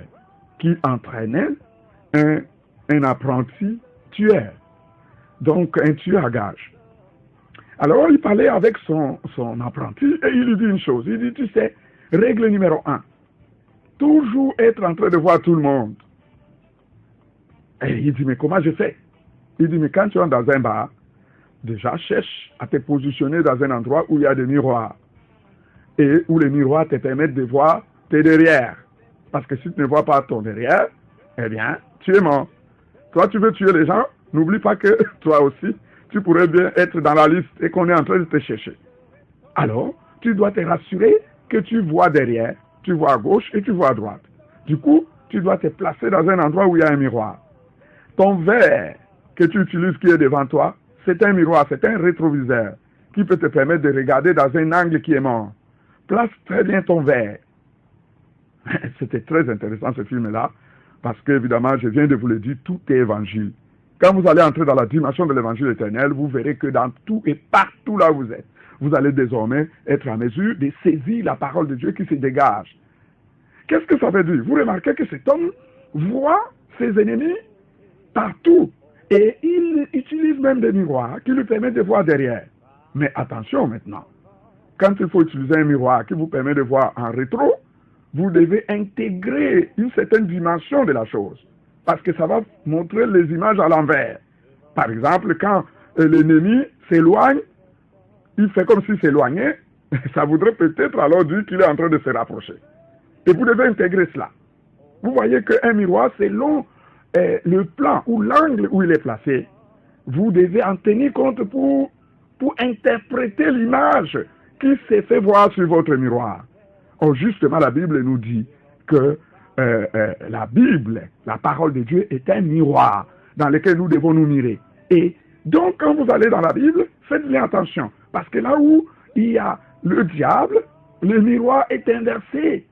qui entraînait un apprenti tueur, donc un tueur à gage. Alors il parlait avec son apprenti et il lui dit une chose, il dit, tu sais, règle numéro 1, toujours être en train de voir tout le monde. Et il dit, mais comment je fais? Il dit, mais quand tu es dans un bar, déjà cherche à te positionner dans un endroit où il y a des miroirs et où les miroirs te permettent de voir tes derrière. Parce que si tu ne vois pas ton derrière, eh bien, tu es mort. Toi, tu veux tuer les gens, n'oublie pas que toi aussi, tu pourrais bien être dans la liste et qu'on est en train de te chercher. Alors, tu dois te rassurer que tu vois derrière, tu vois à gauche et tu vois à droite. Du coup, tu dois te placer dans un endroit où il y a un miroir. Ton verre que tu utilises qui est devant toi, c'est un miroir, c'est un rétroviseur qui peut te permettre de regarder dans un angle qui est mort. Place très bien ton verre. C'était très intéressant ce film-là, parce qu'évidemment, je viens de vous le dire, tout est évangile. Quand vous allez entrer dans la dimension de l'évangile éternel, vous verrez que dans tout et partout là où vous êtes, vous allez désormais être en mesure de saisir la parole de Dieu qui se dégage. Qu'est-ce que ça veut dire? Vous remarquez que cet homme voit ses ennemis partout. Et il utilise même des miroirs qui lui permettent de voir derrière. Mais attention maintenant, quand il faut utiliser un miroir qui vous permet de voir en rétro, vous devez intégrer une certaine dimension de la chose. Parce que ça va montrer les images à l'envers. Par exemple, quand l'ennemi s'éloigne, il fait comme s'il s'éloignait, ça voudrait peut-être alors dire qu'il est en train de se rapprocher. Et vous devez intégrer cela. Vous voyez qu'un miroir, selon le plan ou l'angle où il est placé, vous devez en tenir compte pour interpréter l'image qui s'est fait voir sur votre miroir. Or, justement, la Bible nous dit que la Bible, la parole de Dieu, est un miroir dans lequel nous devons nous mirer. Et donc, quand vous allez dans la Bible, faites bien attention. Parce que là où il y a le diable, le miroir est inversé.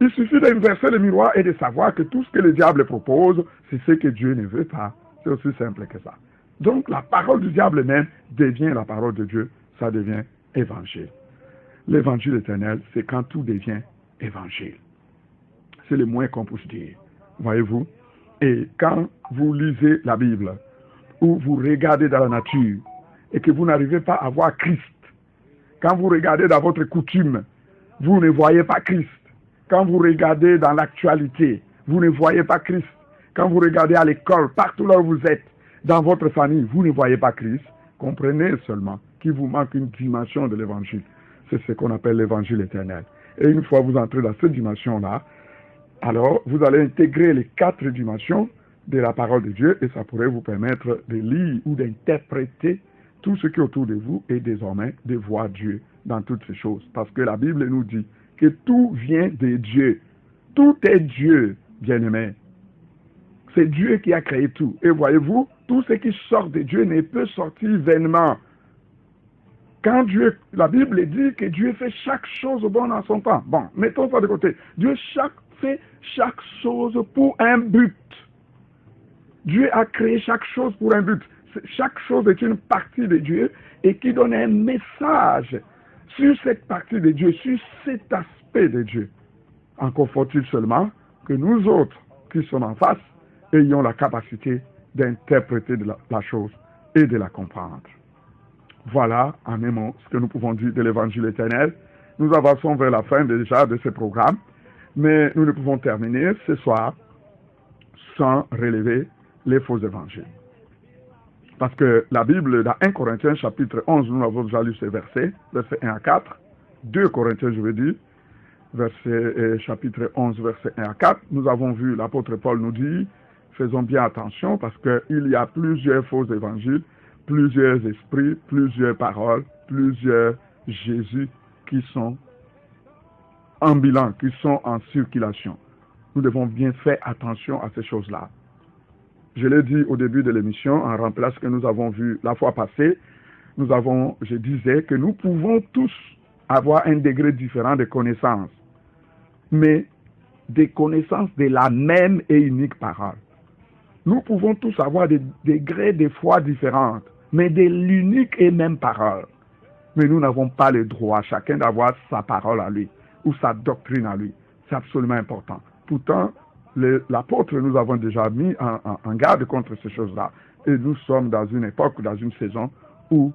Il suffit d'inverser le miroir et de savoir que tout ce que le diable propose, c'est ce que Dieu ne veut pas. C'est aussi simple que ça. Donc, la parole du diable même devient la parole de Dieu. Ça devient évangile. L'évangile éternel, c'est quand tout devient évangile. C'est le moins qu'on puisse dire. Voyez-vous? Et quand vous lisez la Bible, ou vous regardez dans la nature, et que vous n'arrivez pas à voir Christ, quand vous regardez dans votre coutume, vous ne voyez pas Christ. Quand vous regardez dans l'actualité, vous ne voyez pas Christ. Quand vous regardez à l'école, partout là où vous êtes, dans votre famille, vous ne voyez pas Christ. Comprenez seulement qu'il vous manque une dimension de l'évangile. C'est ce qu'on appelle l'évangile éternel. Et une fois vous entrez dans cette dimension-là, alors vous allez intégrer les 4 dimensions de la parole de Dieu et ça pourrait vous permettre de lire ou d'interpréter tout ce qui est autour de vous et désormais de voir Dieu dans toutes ces choses. Parce que la Bible nous dit que tout vient de Dieu. Tout est Dieu, bien-aimé. C'est Dieu qui a créé tout. Et voyez-vous, tout ce qui sort de Dieu ne peut sortir vainement. Quand Dieu, la Bible dit que Dieu fait chaque chose bon en son temps. Bon, mettons ça de côté. Dieu fait chaque chose pour un but. Dieu a créé chaque chose pour un but. Chaque chose est une partie de Dieu et qui donne un message sur cette partie de Dieu, sur cet aspect de Dieu. Encore faut-il seulement que nous autres qui sommes en face ayons la capacité d'interpréter la chose et de la comprendre. Voilà, en un mot, ce que nous pouvons dire de l'évangile éternel. Nous avançons vers la fin déjà de ce programme, mais nous ne pouvons terminer ce soir sans relever les faux évangiles. Parce que la Bible, dans 1 Corinthiens chapitre 11, nous avons déjà lu ces versets 1 à 4, 2 Corinthiens je veux dire, chapitre 11, versets 1 à 4, nous avons vu l'apôtre Paul nous dit, faisons bien attention parce qu'il y a plusieurs faux évangiles plusieurs esprits, plusieurs paroles, plusieurs Jésus qui sont ambulants, qui sont en circulation. Nous devons bien faire attention à ces choses-là. Je l'ai dit au début de l'émission, en remplace ce que nous avons vu la fois passée, je disais que nous pouvons tous avoir un degré différent de connaissances, mais des connaissances de la même et unique parole. Nous pouvons tous avoir des degrés de foi différentes, mais de l'unique et même parole. Mais nous n'avons pas le droit, chacun, d'avoir sa parole à lui, ou sa doctrine à lui. C'est absolument important. Pourtant, l'apôtre nous avons déjà mis en garde contre ces choses-là. Et nous sommes dans une époque, dans une saison où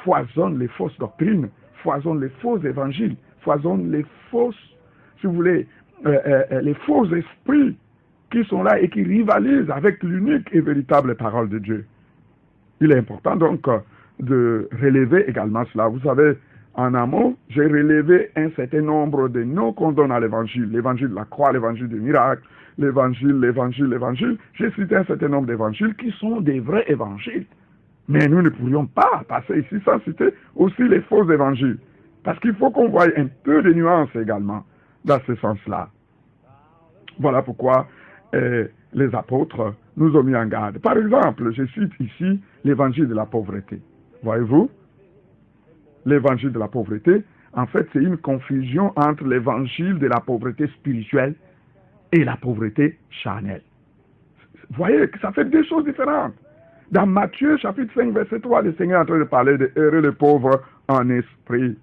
foisonnent les fausses doctrines, foisonnent les faux évangiles, foisonnent les fausses, si vous voulez, les faux esprits qui sont là et qui rivalisent avec l'unique et véritable parole de Dieu. Il est important donc de relever également cela. Vous savez, en amont, j'ai relevé un certain nombre de noms qu'on donne à l'évangile. L'évangile de la croix, l'évangile du miracle, l'évangile. J'ai cité un certain nombre d'évangiles qui sont des vrais évangiles. Mais nous ne pourrions pas passer ici sans citer aussi les faux évangiles. Parce qu'il faut qu'on voie un peu de nuances également dans ce sens-là. Voilà pourquoi les apôtres nous ont mis en garde. Par exemple, je cite ici l'évangile de la pauvreté. Voyez-vous? L'évangile de la pauvreté, en fait, c'est une confusion entre l'évangile de la pauvreté spirituelle et la pauvreté charnelle. Vous voyez que ça fait deux choses différentes. Dans Matthieu, chapitre 5, verset 3, le Seigneur est en train de parler de heureux les pauvres en esprit.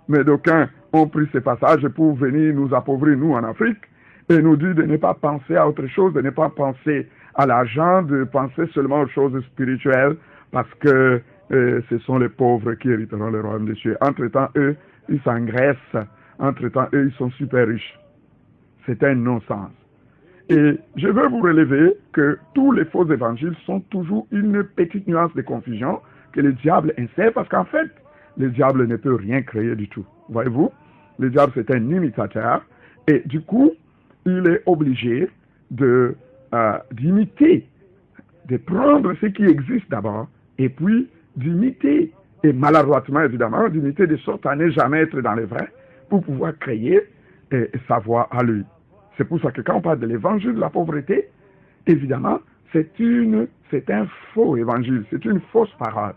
Mais d'aucuns ont pris ce passage pour venir nous appauvrir, nous, en Afrique, et nous dire de ne pas penser à autre chose, de ne pas penser à l'argent, de penser seulement aux choses spirituelles, parce que ce sont les pauvres qui hériteront le royaume des cieux. Entre-temps, eux, ils s'engraissent. Entre-temps, eux, ils sont super riches. C'est un non-sens. Et je veux vous relever que tous les faux évangiles sont toujours une petite nuance de confusion que le diable insère, parce qu'en fait, le diable ne peut rien créer du tout. Voyez-vous? Le diable, c'est un imitateur, et du coup, il est obligé d'imiter, de prendre ce qui existe d'abord, et puis d'imiter, et maladroitement évidemment, d'imiter de sorte à ne jamais être dans le vrai, pour pouvoir créer sa voix à lui. C'est pour ça que quand on parle de l'évangile de la pauvreté, évidemment, c'est un faux évangile, c'est une fausse parole.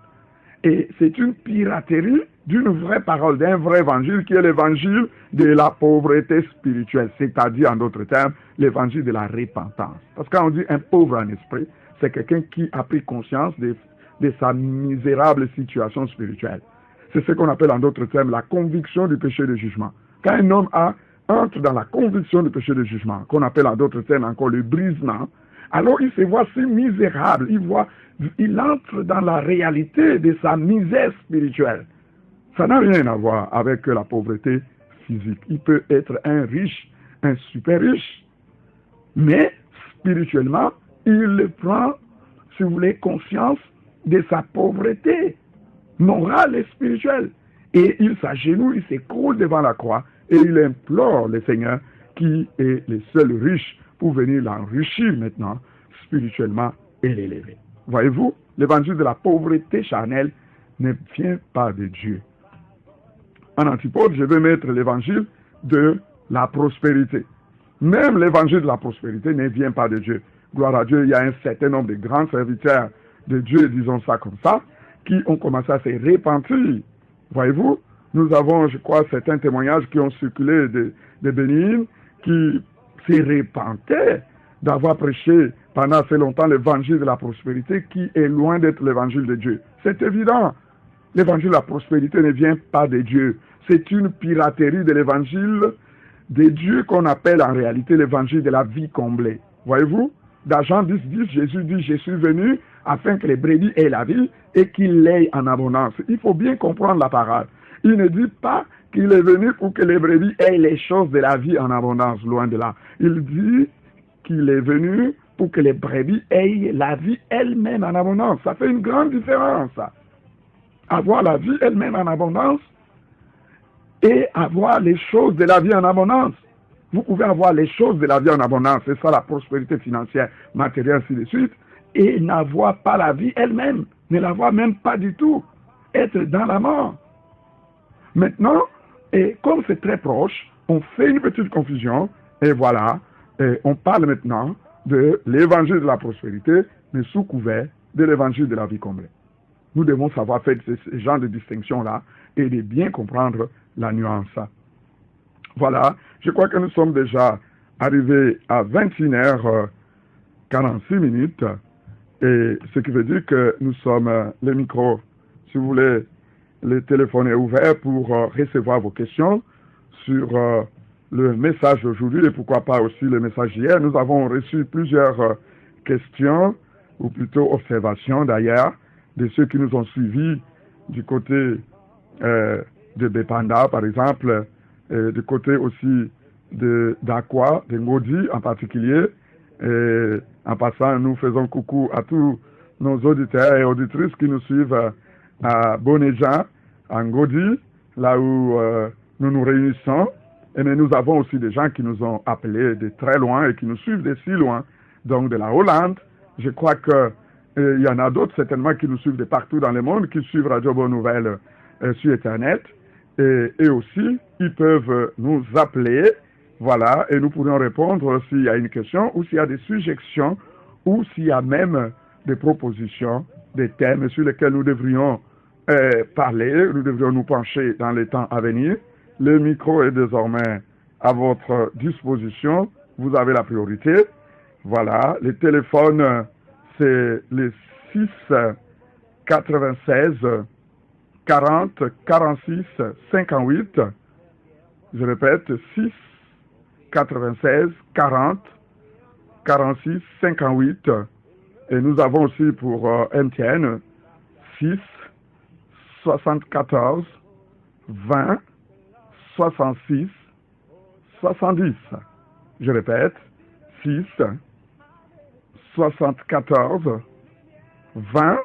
Et c'est une piraterie d'une vraie parole, d'un vrai évangile qui est l'évangile de la pauvreté spirituelle, c'est-à-dire en d'autres termes, l'évangile de la repentance. Parce que quand on dit un pauvre en esprit, c'est quelqu'un qui a pris conscience de sa misérable situation spirituelle. C'est ce qu'on appelle en d'autres termes la conviction du péché de jugement. Quand un homme entre dans la conviction du péché de jugement, qu'on appelle en d'autres termes encore le brisement, alors il se voit si misérable, il entre dans la réalité de sa misère spirituelle. Ça n'a rien à voir avec la pauvreté physique. Il peut être un riche, un super riche, mais spirituellement, il prend, si vous voulez, conscience de sa pauvreté morale et spirituelle. Et il s'agenouille, il s'écroule devant la croix et il implore le Seigneur qui est le seul riche pour venir l'enrichir maintenant spirituellement et l'élever. Voyez-vous, l'évangile de la pauvreté charnelle ne vient pas de Dieu. En antipode, je vais mettre l'évangile de la prospérité. Même l'évangile de la prospérité ne vient pas de Dieu. Gloire à Dieu, il y a un certain nombre de grands serviteurs de Dieu, disons ça comme ça, qui ont commencé à se repentir. Voyez-vous, nous avons, je crois, certains témoignages qui ont circulé de Bénin, qui se repentaient d'avoir prêché pendant assez longtemps l'évangile de la prospérité qui est loin d'être l'évangile de Dieu. C'est évident. L'évangile de la prospérité ne vient pas de Dieu. C'est une piraterie de l'évangile de Dieu qu'on appelle en réalité l'évangile de la vie comblée. Voyez-vous, dans Jean 10, Jésus dit, je suis venu afin que les brebis aient la vie et qu'ils l'aient en abondance. Il faut bien comprendre la parole. Il ne dit pas qu'il est venu pour que les brebis aient les choses de la vie en abondance, loin de là. Il dit qu'il est venu pour que les brebis aient la vie elle-même en abondance. Ça fait une grande différence. Avoir la vie elle-même en abondance et avoir les choses de la vie en abondance. Vous pouvez avoir les choses de la vie en abondance, c'est ça la prospérité financière, matérielle, ainsi de suite, et n'avoir pas la vie elle-même. ne la voient même pas du tout être dans la mort. Maintenant, et comme c'est très proche, on fait une petite confusion, et voilà, et on parle maintenant de l'évangile de la prospérité, mais sous couvert de l'évangile de la vie comblée. Nous devons savoir faire ce genre de distinction-là et de bien comprendre la nuance. Voilà, je crois que nous sommes déjà arrivés à 21h46, et ce qui veut dire que nous sommes, les micros, si vous voulez, le téléphone est ouvert pour recevoir vos questions sur le message d'aujourd'hui et pourquoi pas aussi le message d'hier. Nous avons reçu plusieurs questions, ou plutôt observations d'ailleurs, de ceux qui nous ont suivis du côté de Bepanda, par exemple, du côté aussi d'Aqua, de Ngodi en particulier. Et en passant, nous faisons coucou à tous nos auditeurs et auditrices qui nous suivent à Bonéja, à Ngodi, là où nous nous réunissons. Et mais nous avons aussi des gens qui nous ont appelés de très loin et qui nous suivent de si loin, donc de la Hollande. Je crois que il y en a d'autres certainement qui nous suivent de partout dans le monde, qui suivent Radio Bonne Nouvelle sur Internet. Et aussi, ils peuvent nous appeler, voilà, et nous pourrons répondre s'il y a une question ou s'il y a des suggestions ou s'il y a même des propositions, des thèmes sur lesquels nous devrions parler, nous devrions nous pencher dans les temps à venir. Le micro est désormais à votre disposition. Vous avez la priorité. Voilà, les téléphones, c'est les 6 96 40 46 58. Je répète, 6 96 40 46 58. Et nous avons aussi pour MTN 6 74 20 66 70. Je répète, 6 74 20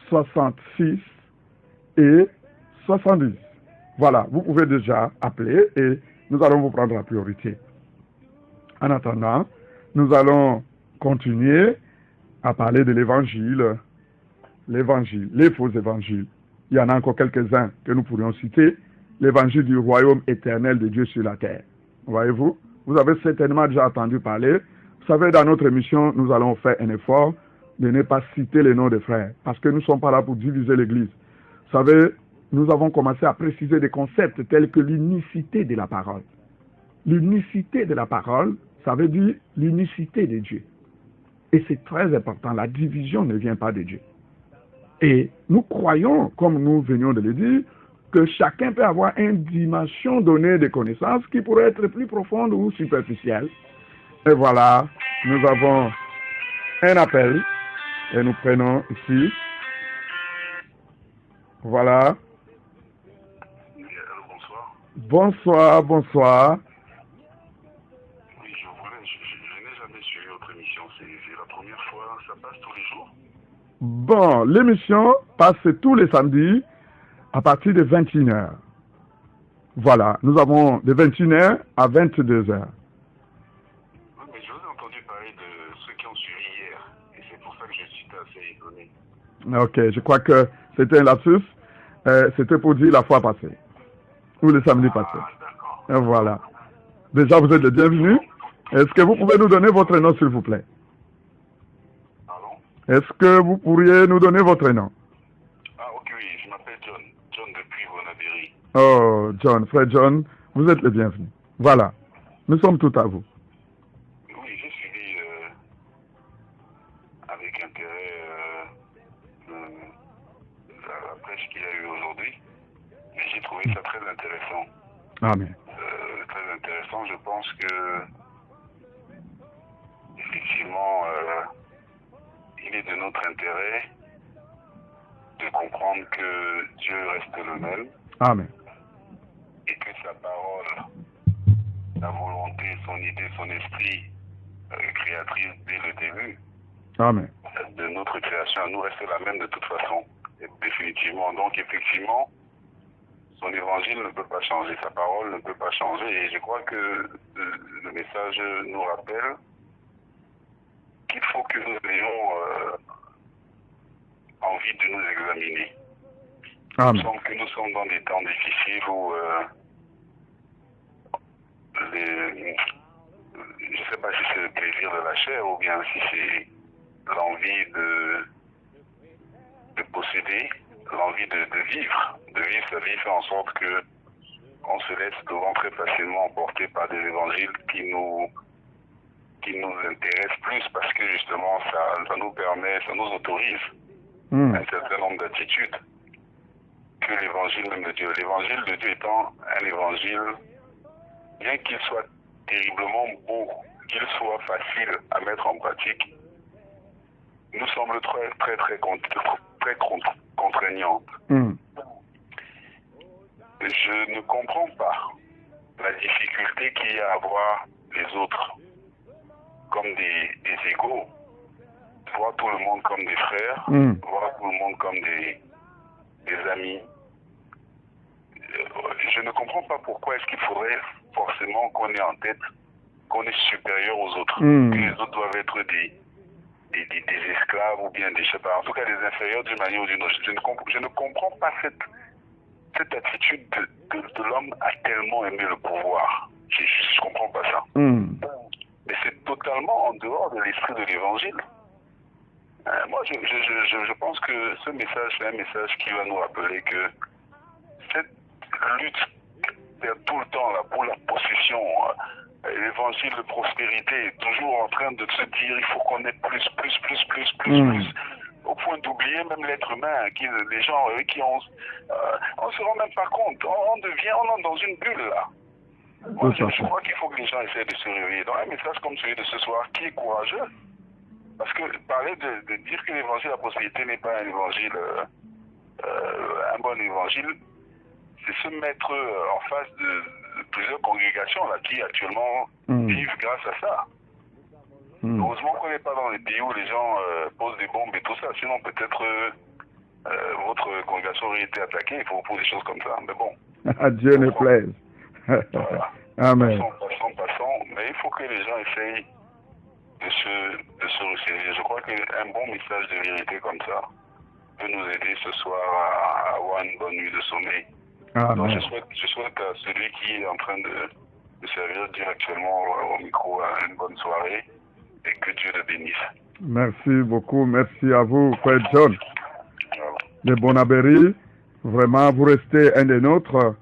66 et 70. Voilà, vous pouvez déjà appeler et nous allons vous prendre la priorité. En attendant, nous allons continuer à parler de l'évangile, les faux évangiles. Il y en a encore quelques-uns que nous pourrions citer. L'évangile du royaume éternel de Dieu sur la terre. Voyez-vous, vous avez certainement déjà entendu parler. Vous savez, dans notre émission, nous allons faire un effort de ne pas citer les noms des frères, parce que nous ne sommes pas là pour diviser l'Église. Vous savez, nous avons commencé à préciser des concepts tels que l'unicité de la parole. L'unicité de la parole, ça veut dire l'unicité de Dieu. Et c'est très important, la division ne vient pas de Dieu. Et nous croyons, comme nous venions de le dire, que chacun peut avoir une dimension donnée de connaissances qui pourrait être plus profonde ou superficielle. Et voilà, nous avons un appel et nous prenons ici. Voilà. Bonsoir. Bonsoir, bonsoir. Oui, je n'ai jamais suivi votre émission, c'est la première fois, ça passe tous les jours? Bon, l'émission passe tous les samedis à partir de 21h. Voilà, nous avons de 21h à 22h. Oui, mais je vous ai entendu parler de ceux qui ont suivi hier, et c'est pour ça que je suis assez étonné. Ok, je crois que c'était un lapsus. C'était pour dire la fois passée, ou le samedi passé. D'accord. Voilà. Déjà, vous êtes le bienvenu. Est-ce que vous pouvez nous donner votre nom, s'il vous plaît? Pardon? Est-ce que vous pourriez nous donner votre nom? Ah, ok, oui, je m'appelle John. John depuis Bonabéry. Oh, John, frère John, vous êtes le bienvenu. Voilà. Nous sommes tout à vous. Oui, j'ai suivi avec intérêt la prêche qu'il y a eu aujourd'hui, mais j'ai trouvé ça très intéressant. Amen. Très intéressant, je pense que effectivement il est de notre intérêt de comprendre que Dieu reste le même Amen. et que sa parole, sa volonté, son idée, son esprit créatrice dès le début Amen. de notre création à nous reste la même de toute façon, et définitivement. Donc effectivement, son évangile ne peut pas changer, sa parole ne peut pas changer, et je crois que le message nous rappelle qu'il faut que nous ayons envie de nous examiner. Amen. Il me semble que nous sommes dans des temps difficiles où je ne sais pas si c'est le plaisir de la chair ou bien si c'est l'envie de posséder, l'envie de vivre sa vie, fait en sorte que on se laisse souvent très facilement emporter par des évangiles qui nous intéressent plus parce que justement ça nous permet, ça nous autorise un certain nombre d'attitudes que l'évangile même de Dieu. L'évangile de Dieu étant un évangile, bien qu'il soit terriblement beau, qu'il soit facile à mettre en pratique, nous semble très contraignante. Je ne comprends pas la difficulté qu'il y a à voir les autres comme des égaux, voir tout le monde comme des frères, voir tout le monde comme des amis. Je ne comprends pas pourquoi est-ce qu'il faudrait forcément qu'on ait en tête qu'on est supérieur aux autres, que les autres doivent être des esclaves ou bien des, je sais pas, en tout cas des inférieurs d'une manière ou d'une autre. Je ne comprends pas cette attitude de l'homme à tellement aimer le pouvoir. Je comprends pas ça. Mais c'est totalement en dehors de l'esprit de l'évangile. Moi, je pense que ce message, c'est un message qui va nous rappeler que cette lutte tout le temps là, pour la possession, l'évangile de prospérité est toujours en train de se dire il faut qu'on ait plus, au point d'oublier même l'être humain, les gens qui on se rend même pas compte, on entre dans une bulle là. Moi, je crois qu'il faut que les gens essaient de se réveiller. Dans un message comme celui de ce soir, qui est courageux, parce que parler de dire que l'évangile de la prospérité n'est pas un évangile, un bon évangile, c'est se mettre en face de plusieurs congrégations là, qui actuellement vivent grâce à ça. Heureusement qu'on n'est pas dans les pays où les gens posent des bombes et tout ça, sinon peut-être votre congrégation aurait été attaquée pour des choses comme ça. Mais bon. À Dieu ne plaise. Voilà. Amen. Passons. Mais il faut que les gens essayent de se ressaisir. Je crois qu'un bon message de vérité comme ça peut nous aider ce soir à avoir une bonne nuit de sommeil. Donc je souhaite à celui qui est en train de servir directement au micro une bonne soirée et que Dieu le bénisse. Merci beaucoup. Merci à vous, Frère John. De Bonabéry. Vraiment, vous restez un des nôtres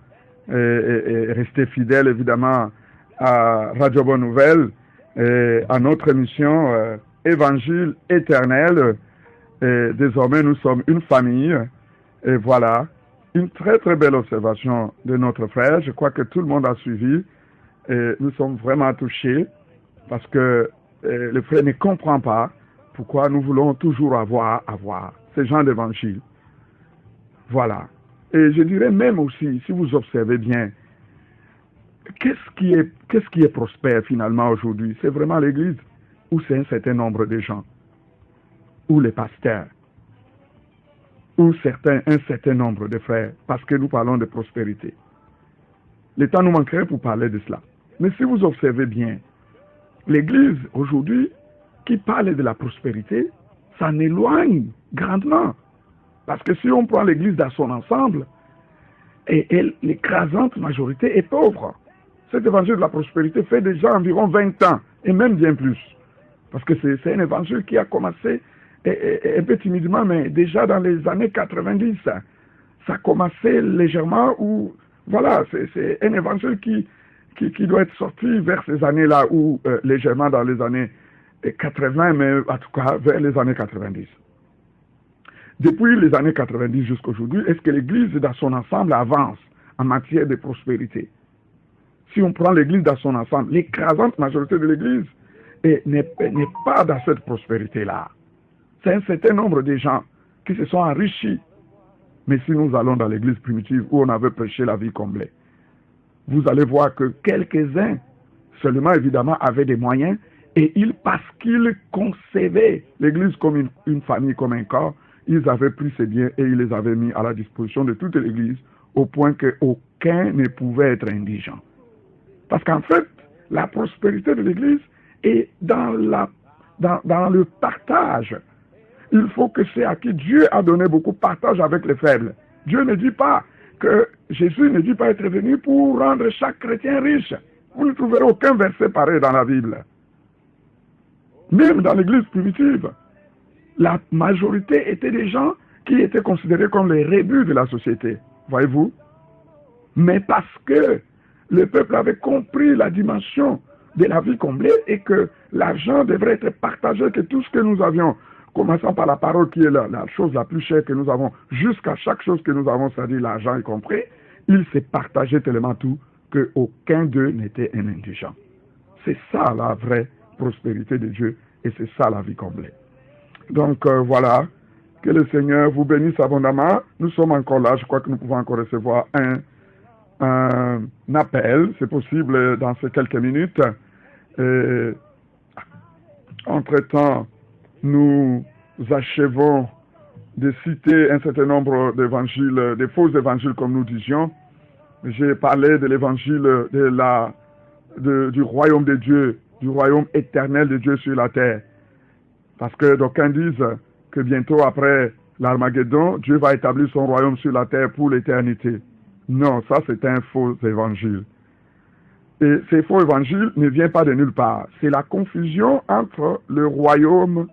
et restez fidèles évidemment à Radio Bonne Nouvelle et à notre émission Évangile éternel. Et désormais, nous sommes une famille. Et voilà, une très belle observation de notre frère. Je crois que tout le monde a suivi. Et nous sommes vraiment touchés parce que le frère ne comprend pas pourquoi nous voulons toujours avoir ce genre d'évangile. Voilà. Et je dirais même aussi, si vous observez bien, qu'est-ce qui est prospère finalement aujourd'hui? C'est vraiment l'Église ou c'est un certain nombre de gens? Ou les pasteurs? Ou un certain nombre de frères? Parce que nous parlons de prospérité. Le temps nous manquerait pour parler de cela. Mais si vous observez bien, l'Église aujourd'hui qui parle de la prospérité, ça en éloigne grandement. Parce que si on prend l'Église dans son ensemble, l'écrasante majorité est pauvre. Cet évangile de la prospérité fait déjà environ 20 ans, et même bien plus. Parce que c'est un évangile qui a commencé un peu timidement, mais déjà dans les années 90, ça a commencé légèrement, où, voilà, c'est un évangile qui doit être sorti vers ces années-là, ou légèrement dans les années 80, mais en tout cas vers les années 90. Depuis les années 90 jusqu'à aujourd'hui, est-ce que l'Église dans son ensemble avance en matière de prospérité? Si on prend l'Église dans son ensemble, l'écrasante majorité de l'Église n'est pas dans cette prospérité-là. C'est un certain nombre de gens qui se sont enrichis. Mais si nous allons dans l'Église primitive où on avait prêché la vie comblée, vous allez voir que quelques-uns seulement évidemment avaient des moyens et parce qu'ils concevaient l'Église comme une famille, comme un corps, ils avaient pris ces biens et ils les avaient mis à la disposition de toute l'Église au point qu'aucun ne pouvait être indigent. Parce qu'en fait, la prospérité de l'Église est dans le partage Il faut que ceux à qui Dieu a donné beaucoup partagent avec les faibles. Dieu ne dit pas que Jésus ne dit pas être venu pour rendre chaque chrétien riche. Vous ne trouverez aucun verset pareil dans la Bible. Même dans l'église primitive, la majorité étaient des gens qui étaient considérés comme les rébus de la société. Voyez-vous? Mais parce que le peuple avait compris la dimension de la vie comblée et que l'argent devrait être partagé, que tout ce que nous avions, commençant par la parole qui est la chose la plus chère que nous avons, jusqu'à chaque chose que nous avons, c'est-à-dire l'argent y compris, il s'est partagé tellement tout qu'aucun d'eux n'était un indigent. C'est ça la vraie prospérité de Dieu et c'est ça la vie comblée. Donc voilà, que le Seigneur vous bénisse abondamment. Nous sommes encore là, je crois que nous pouvons encore recevoir un appel, c'est possible dans ces quelques minutes. Entre-temps, nous achevons de citer un certain nombre d'évangiles, des faux évangiles comme nous disions. J'ai parlé de l'évangile du royaume de Dieu, du royaume éternel de Dieu sur la terre. Parce que d'aucuns disent que bientôt après l'Armageddon, Dieu va établir son royaume sur la terre pour l'éternité. Non, ça c'est un faux évangile. Et ces faux évangiles ne viennent pas de nulle part. C'est la confusion entre le royaume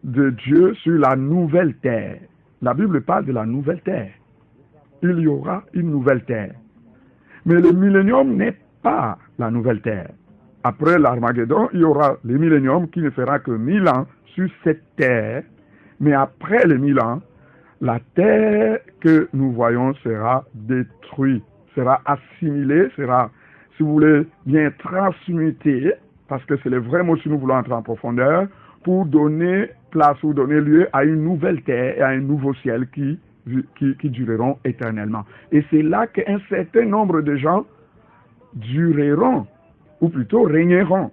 de Dieu sur la nouvelle terre. La Bible parle de la nouvelle terre. Il y aura une nouvelle terre. Mais le millénium n'est pas la nouvelle terre. Après l'Armageddon, il y aura le millénium qui ne fera que 1000 ans sur cette terre. Mais après les 1000 ans, la terre que nous voyons sera détruite, sera assimilée, sera, si vous voulez, bien transmutée, parce que c'est le vrai mot si nous voulons entrer en profondeur, pour donner place ou donner lieu à une nouvelle terre et à un nouveau ciel qui dureront éternellement. Et c'est là qu'un certain nombre de gens dureront, ou plutôt régneront.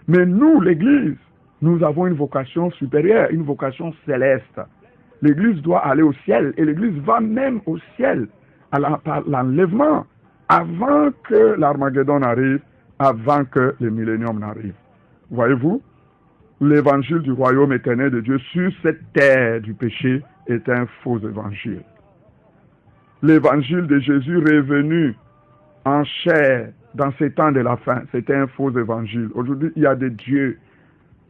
Mais nous, l'Église, nous avons une vocation supérieure, une vocation céleste. L'Église doit aller au ciel, et l'Église va même au ciel par l'enlèvement, avant que l'Armageddon arrive, avant que le millénium n'arrive. Voyez-vous, l'évangile du royaume éternel de Dieu sur cette terre du péché est un faux évangile. L'évangile de Jésus revenu en chair dans ces temps de la fin, c'est un faux évangile. Aujourd'hui, il y a des dieux,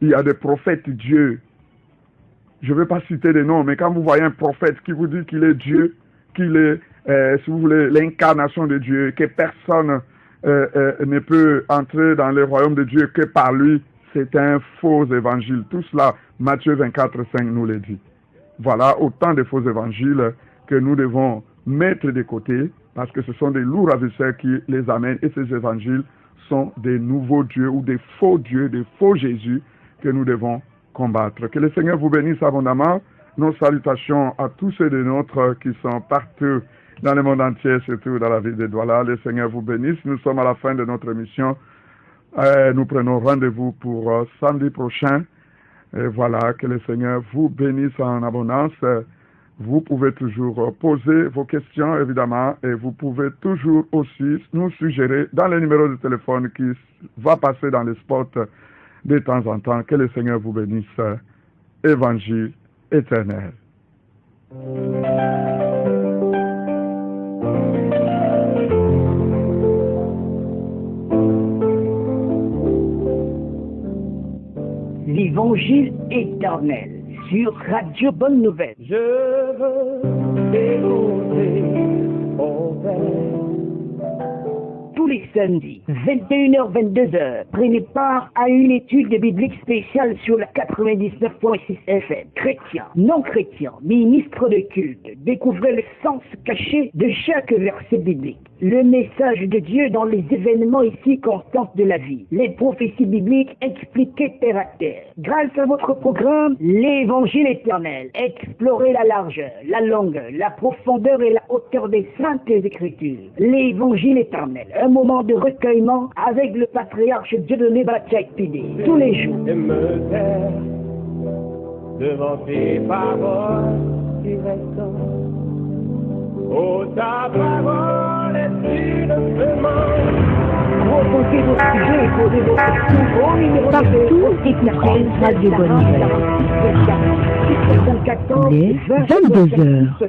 il y a des prophètes dieux. Je ne vais pas citer des noms, mais quand vous voyez un prophète qui vous dit qu'il est Dieu, qu'il est, si vous voulez, l'incarnation de Dieu, que personne ne peut entrer dans le royaume de Dieu que par lui, c'est un faux évangile. Tout cela, Matthieu 24, 5 nous le dit. Voilà autant de faux évangiles que nous devons mettre de côté, parce que ce sont des lourds ravisseurs qui les amènent, et ces évangiles sont des nouveaux dieux ou des faux dieux, des faux Jésus que nous devons combattre. Que le Seigneur vous bénisse abondamment. Nos salutations à tous ceux des nôtres qui sont partout dans le monde entier, surtout dans la ville de Douala. Le Seigneur vous bénisse. Nous sommes à la fin de notre émission. Nous prenons rendez-vous pour samedi prochain. Et voilà, que le Seigneur vous bénisse en abondance. Vous pouvez toujours poser vos questions, évidemment, et vous pouvez toujours aussi nous suggérer dans le numéro de téléphone qui va passer dans les spots de temps en temps. Que le Seigneur vous bénisse. Évangile éternel. L'Évangile éternel sur Radio Bonne Nouvelle. Je veux déposer au Père. Tous les samedis, 21h-22h, prenez part à une étude biblique spéciale sur la 99.6 FM. Chrétiens, non chrétiens, ministres de culte, découvrez le sens caché de chaque verset biblique. Le message de Dieu dans les événements et circonstances de la vie. Les prophéties bibliques expliquées terre à terre. Grâce à votre programme, l'Évangile éternel. Explorez la largeur, la longueur, la profondeur et la hauteur des saintes écritures. L'Évangile éternel. Un moment de recueillement avec le patriarche Dieudonné Batchak-Pidé. Tous les jours. Et me taire devant tes paroles qui restent. Oh, ta parole est une semence. Composez vos sujets et posez vos questions au numéro Partout, écoutez Radio Bonne Nouvelle. de 674 Il est 22 heures.